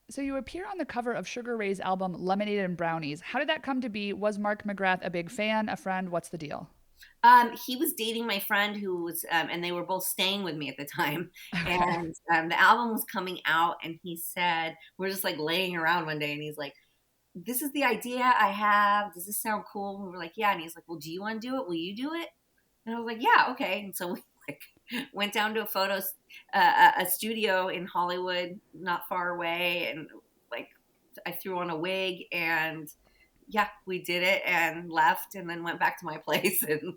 So you appear on the cover of Sugar Ray's album Lemonade and Brownies. How did that come to be? Was Mark McGrath a big fan, a friend? What's the deal? He was dating my friend who was, and they were both staying with me at the time. And the album was coming out, and he said, we're just like laying around one day, and he's like, this is the idea I have. Does this sound cool? And we were like, yeah. And he's like, well, do you want to do it? Will you do it? And I was like, yeah, okay. And so we like went down to a studio in Hollywood, not far away, and like I threw on a wig and yeah, we did it and left and then went back to my place and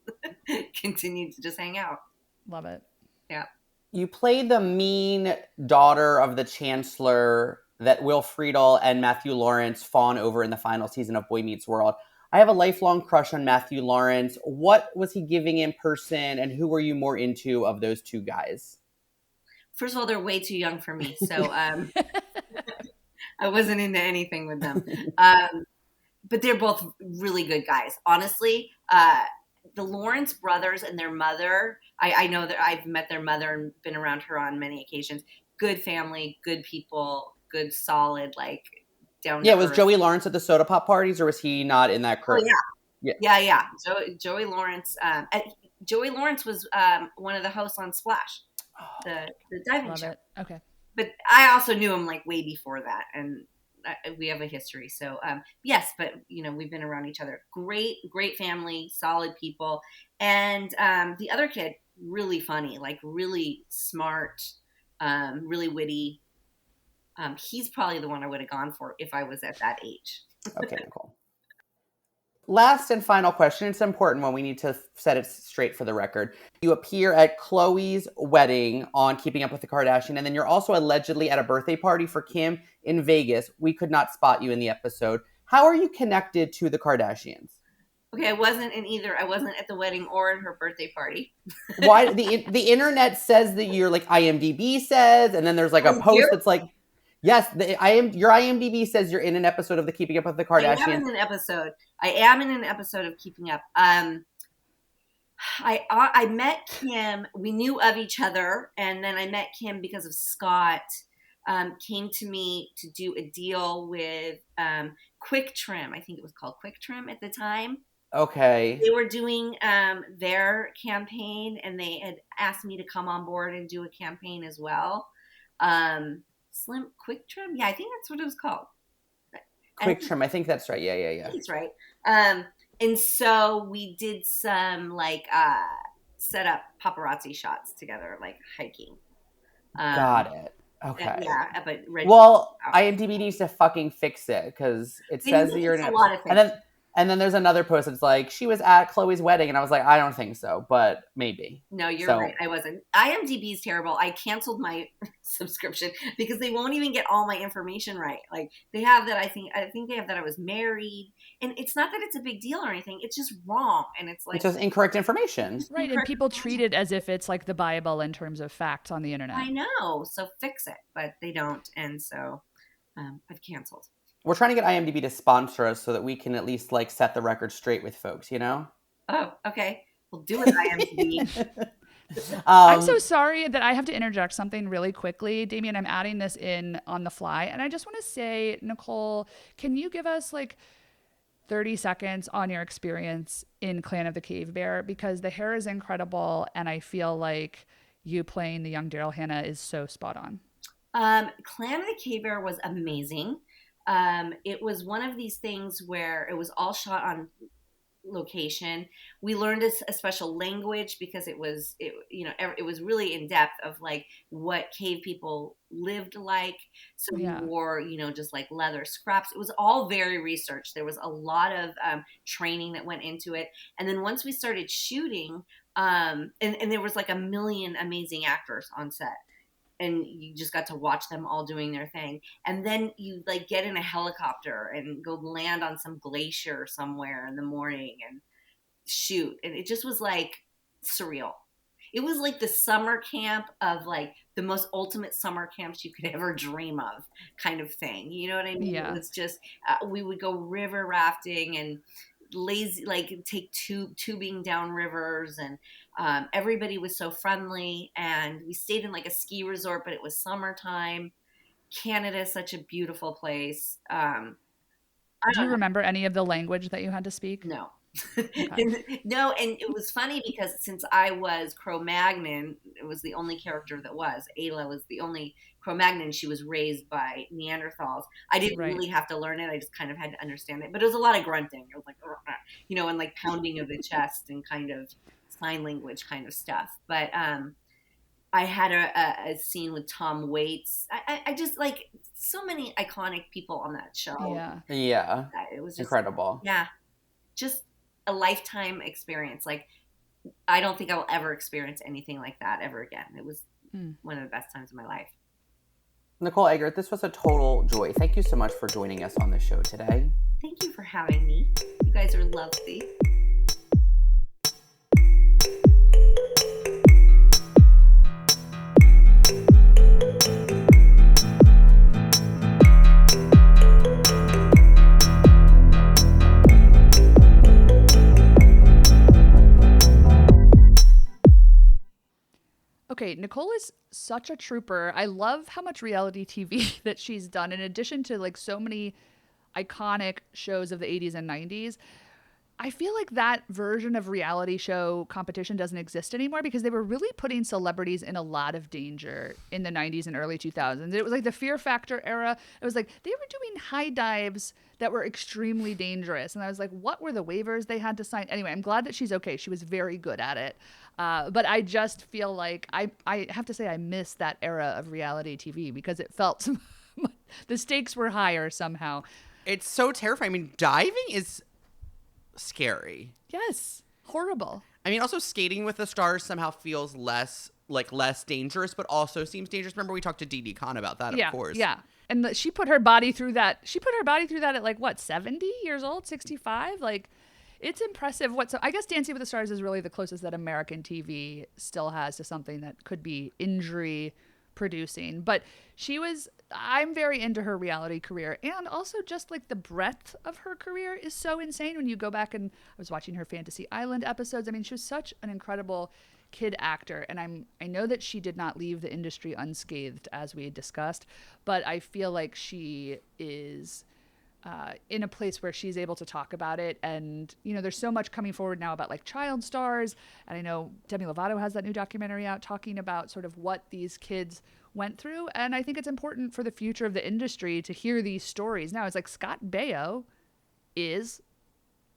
continued to just hang out. Love it. Yeah. You played the mean daughter of the Chancellor that Will Friedle and Matthew Lawrence fawn over in the final season of Boy Meets World. I have a lifelong crush on Matthew Lawrence. What was he giving in person, and who were you more into of those two guys? First of all, they're way too young for me, so I wasn't into anything with them. But they're both really good guys. Honestly, the Lawrence brothers and their mother, I know that I've met their mother and been around her on many occasions. Good family, good people, good, solid, like down to Yeah, was earth. Joey Lawrence at the soda pop parties, or was he not in that crew? Oh, yeah. Joey Lawrence. Joey Lawrence was one of the hosts on Splash, the diving Love show. it. Okay. But I also knew him like way before that, and we have a history. So yes, but we've been around each other. Great family, solid people, and the other kid really funny, like really smart, really witty. He's probably the one I would have gone for if I was at that age. Okay, Nicole. Last and final question. It's an important one. We need to set it straight for the record. You appear at Khloe's wedding on Keeping Up with the Kardashians, and then you're also allegedly at a birthday party for Kim in Vegas. We could not spot you in the episode. How are you connected to the Kardashians? Okay, I wasn't in either. I wasn't at the wedding or at her birthday party. Why the internet says that you're like IMDb says, and then there's like a post that's like, yes, your IMDb says you're in an episode of the Keeping Up with the Kardashians. I am in an episode of Keeping Up. I met Kim. We knew of each other, and then I met Kim because of Scott. Came to me to do a deal with Quick Trim. I think it was called Quick Trim at the time. Okay. They were doing their campaign, and they had asked me to come on board and do a campaign as well. Slim Quick Trim? Yeah, I think that's what it was called. Quick Trim, I think that's right. Yeah. That's right. And so we did some like set up paparazzi shots together, like hiking. Got it. Okay. Yeah, but IMDb needs to fucking fix it because it says that you're in a lot of things. And then there's another post that's like, she was at Khloe's wedding, and I was like, I don't think so, but maybe. No, you're right. I wasn't. IMDb is terrible. I canceled my subscription because they won't even get all my information right. Like they have that. I think they have that I was married, and it's not that it's a big deal or anything. It's just wrong, and it's like it's just incorrect information. Right, and people treat it as if it's like the Bible in terms of facts on the internet. I know. So fix it, but they don't, and so I've canceled. We're trying to get IMDb to sponsor us so that we can at least like set the record straight with folks, you know? Oh, okay. We'll do it, IMDb. I'm so sorry that I have to interject something really quickly. Damien, I'm adding this in on the fly. And I just want to say, Nicole, can you give us like 30 seconds on your experience in Clan of the Cave Bear? Because the hair is incredible. And I feel like you playing the young Daryl Hannah is so spot on. Clan of the Cave Bear was amazing. It was one of these things where it was all shot on location. We learned a special language because it was really in depth of like what cave people lived like. So we wore, just like leather scraps. It was all very researched. There was a lot of training that went into it. And then once we started shooting, and there was like a million amazing actors on set. And you just got to watch them all doing their thing. And then you like get in a helicopter and go land on some glacier somewhere in the morning and shoot. And it just was like surreal. It was like the summer camp of like the most ultimate summer camps you could ever dream of kind of thing. You know what I mean? Yeah. It was just, we would go river rafting and lazy, like take tubing down rivers, and everybody was so friendly, and we stayed in like a ski resort, but it was summertime. Canada is such a beautiful place. Do you remember any of the language that you had to speak? No. Okay. No, and it was funny because since I was Cro-Magnon, it was the only character that was. Ayla was the only Cro-Magnon. She was raised by Neanderthals. I didn't Right. really have to learn it. I just kind of had to understand it. But it was a lot of grunting. It was like, and like pounding of the chest and kind of sign language kind of stuff. But I had a scene with Tom Waits. I just like so many iconic people on that show. Yeah. Yeah. It was just Incredible. Yeah, just a lifetime experience. Like I don't think I will ever experience anything like that ever again. It was one of the best times of my life. Nicole Eggert, this was a total joy. Thank you so much for joining us on the show today. Thank you for having me. You guys are lovely. Okay, Nicole is such a trooper. I love how much reality TV that she's done in addition to like so many iconic shows of the 80s and 90s. I feel like that version of reality show competition doesn't exist anymore because they were really putting celebrities in a lot of danger in the 90s and early 2000s. It was like the Fear Factor era. It was like they were doing high dives that were extremely dangerous. And I was like, what were the waivers they had to sign? Anyway, I'm glad that she's okay. She was very good at it. But I just feel like I have to say I miss that era of reality TV because it felt the stakes were higher somehow. It's so terrifying. I mean, diving is scary. Yes. Horrible. I mean, also skating with the stars somehow feels less dangerous, but also seems dangerous. Remember, we talked to Dee Dee Khan about that, of course. Yeah. And she put her body through that. She put her body through that at like what, 70 years old, 65? Like, it's impressive. I guess Dancing with the Stars is really the closest that American TV still has to something that could be injury producing. But I'm very into her reality career, and also just like the breadth of her career is so insane when you go back, and I was watching her Fantasy Island episodes. I mean, she was such an incredible kid actor, and I know that she did not leave the industry unscathed, as we discussed, but I feel like she is in a place where she's able to talk about it. And, there's so much coming forward now about like child stars. And I know Demi Lovato has that new documentary out talking about sort of what these kids went through. And I think it's important for the future of the industry to hear these stories. Now, it's like Scott Baio is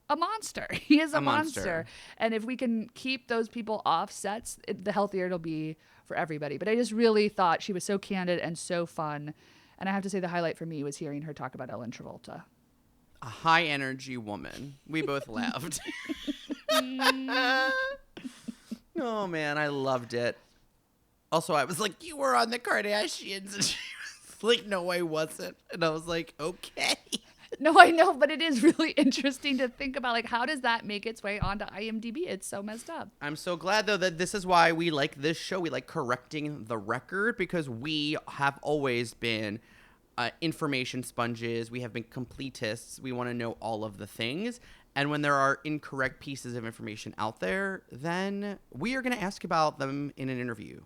a monster. He is a monster. And if we can keep those people off sets, the healthier it'll be for everybody. But I just really thought she was so candid and so fun. And I have to say the highlight for me was hearing her talk about Ellen Travolta. A high energy woman. We both laughed. Oh, man, I loved it. Also, I was like, you were on the Kardashians. And she was like, no, I wasn't. And I was like, okay. No, I know, but it is really interesting to think about, like, how does that make its way onto IMDb? It's so messed up. I'm so glad, though, that this is why we like this show. We like correcting the record because we have always been information sponges. We have been completists. We want to know all of the things. And when there are incorrect pieces of information out there, then we are going to ask about them in an interview.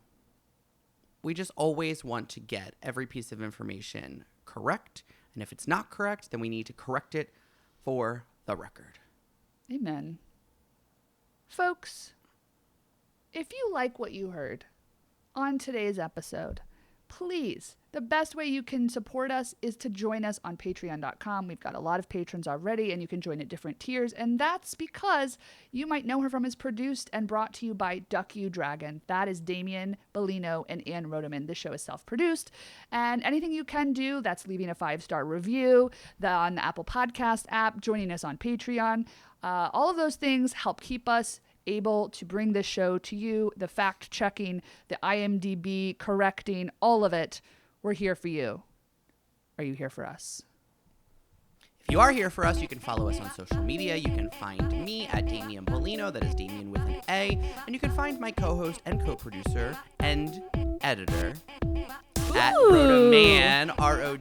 We just always want to get every piece of information correct. And if it's not correct, then we need to correct it for the record. Amen. Folks, if you like what you heard on today's episode, please, the best way you can support us is to join us on patreon.com. We've got a lot of patrons already, and you can join at different tiers. And that's because You Might Know Her From is produced and brought to you by Duck You Dragon. That is Damien Bellino and Ann Rodeman. This show is self-produced. And anything you can do, that's leaving a 5-star review on the Apple Podcast app, joining us on Patreon. All of those things help keep us able to bring this show to you, the fact-checking, the IMDb correcting, all of it. We're here for you. Are you here for us? If you are here for us, you can follow us on social media. You can find me at Damien Bellino, that is Damien with an A, and you can find my co-host and co-producer and editor at Rodeman, Rodemanne.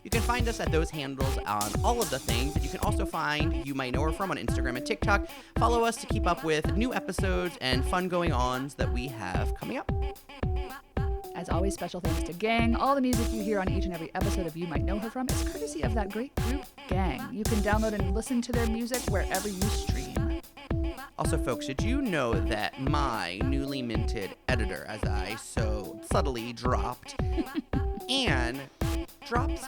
You can find us at those handles on all of the things, and you can also find You Might Know Her From on Instagram and TikTok. Follow us to keep up with new episodes and fun going-ons that we have coming up. As always, special thanks to Gang. All the music you hear on each and every episode of You Might Know Her From is courtesy of that great group, Gang. You can download and listen to their music wherever you stream. Also, folks, did you know that my newly minted editor, as I so subtly dropped, Anne drops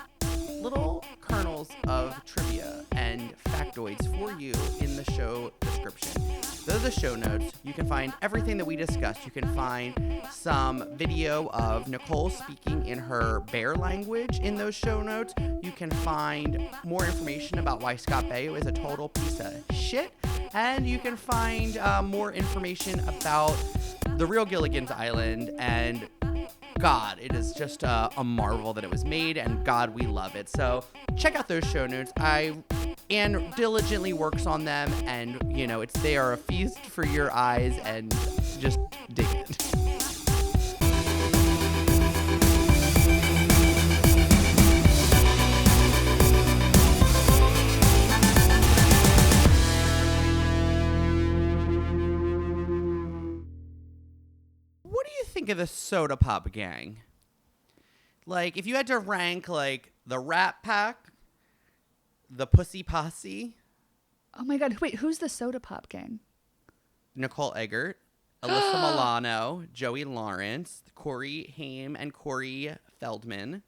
little kernels of trivia and factoids for you in the show description. Those are the show notes. You can find everything that we discussed. You can find some video of Nicole speaking in her bear language in those show notes. You can find more information about why Scott Baio is a total piece of shit. And you can find more information about the real Gilligan's Island. And God, it is just a marvel that it was made, and God, we love it. So check out those show notes. Anne diligently works on them, and they are a feast for your eyes, and just dig it. What do you think of the Soda Pop Gang? Like, if you had to rank, like, the Rat Pack, the Pussy Posse. Oh my God, wait, who's the Soda Pop Gang? Nicole Eggert, Alyssa Milano, Joey Lawrence, Corey Haim, and Corey Feldman.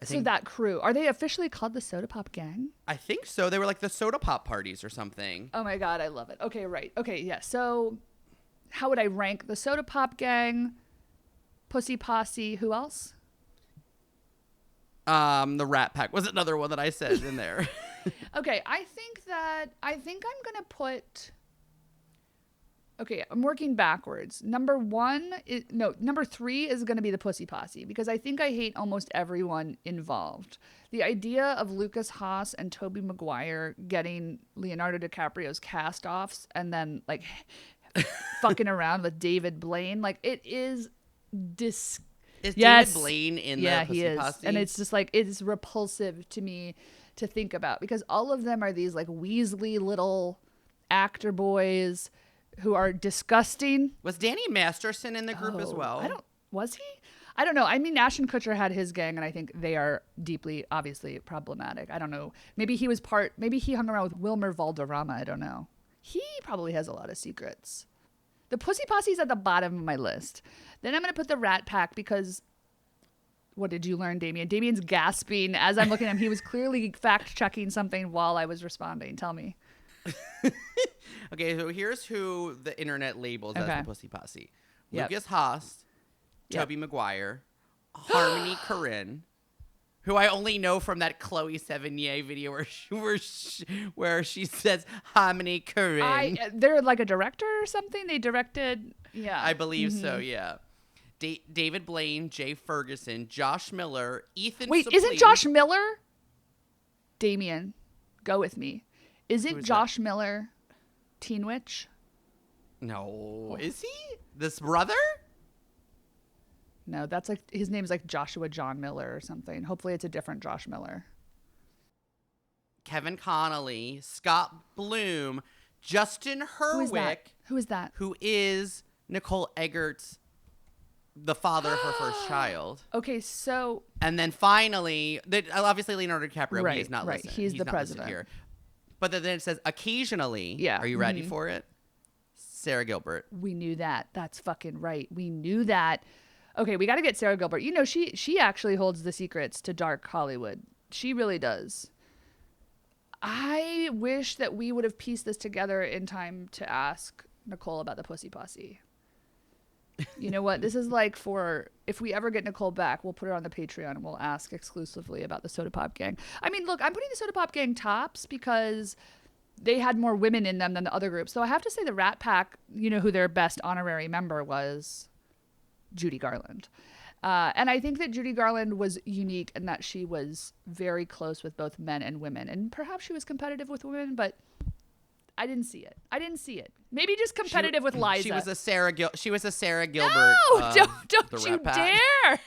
So that crew, are they officially called the Soda Pop Gang? I think so. They were like the Soda Pop parties or something. Oh my God, I love it. Okay, right. Okay, yeah. So how would I rank the Soda Pop Gang, Pussy Posse, who else? The Rat Pack was another one that I said in there. Okay, I think I'm going to put... Okay, I'm working backwards. Number 3 is going to be the Pussy Posse, because I think I hate almost everyone involved. The idea of Lucas Haas and Tobey Maguire getting Leonardo DiCaprio's cast-offs and then, like, fucking around with David Blaine, like, it is Is David Blaine in the Pussy he is. Posse? And it's just, like, it's repulsive to me to think about, because all of them are these, like, Weasley little actor boys who are disgusting. Was Danny Masterson in the group as well? Was he? I don't know. I mean, Ashton Kutcher had his gang, and I think they are deeply, obviously, problematic. I don't know. Maybe he hung around with Wilmer Valderrama. I don't know. He probably has a lot of secrets. The Pussy Posse's at the bottom of my list. Then I'm going to put the Rat Pack, because what did you learn, Damien? Damien's gasping as I'm looking at him. He was clearly fact-checking something while I was responding. Tell me. Okay, so here's who the internet labels as the Pussy Posse. Yep. Lucas Haas, Tobey Maguire, Harmony Korine, who I only know from that Chloe Sevigny video where she says Harmony Korine. They're like a director or something? They directed, I believe so, yeah. David Blaine, Jay Ferguson, Josh Miller, Ethan Wait, Suplee. Isn't Josh Miller? Damien, go with me. Isn't Josh Miller Teen Witch? No. Is he? This brother? No, that's like, his name's like Joshua John Miller or something. Hopefully it's a different Josh Miller. Kevin Connolly, Scott Bloom, Justin Hurwick. Who is that? Who is Nicole Eggert's, the father of her first child. Okay, so... And then finally, obviously Leonardo DiCaprio, he is not listening. He's the president. Here. But then it says occasionally. Yeah. Are you ready for it? Sarah Gilbert. We knew that. That's fucking right. We knew that. Okay, we got to get Sarah Gilbert. You know, she actually holds the secrets to dark Hollywood. She really does. I wish that we would have pieced this together in time to ask Nicole about the Pussy Posse. You know what? This is like if we ever get Nicole back, we'll put her on the Patreon and we'll ask exclusively about the Soda Pop Gang. I mean, look, I'm putting the Soda Pop Gang tops because they had more women in them than the other groups. So I have to say the Rat Pack, you know who their best honorary member was? Judy Garland. And I think that Judy Garland was unique in that she was very close with both men and women. And perhaps she was competitive with women, but I didn't see it. Maybe just competitive with Liza. She was a Sarah Gilbert. No, don't you dare.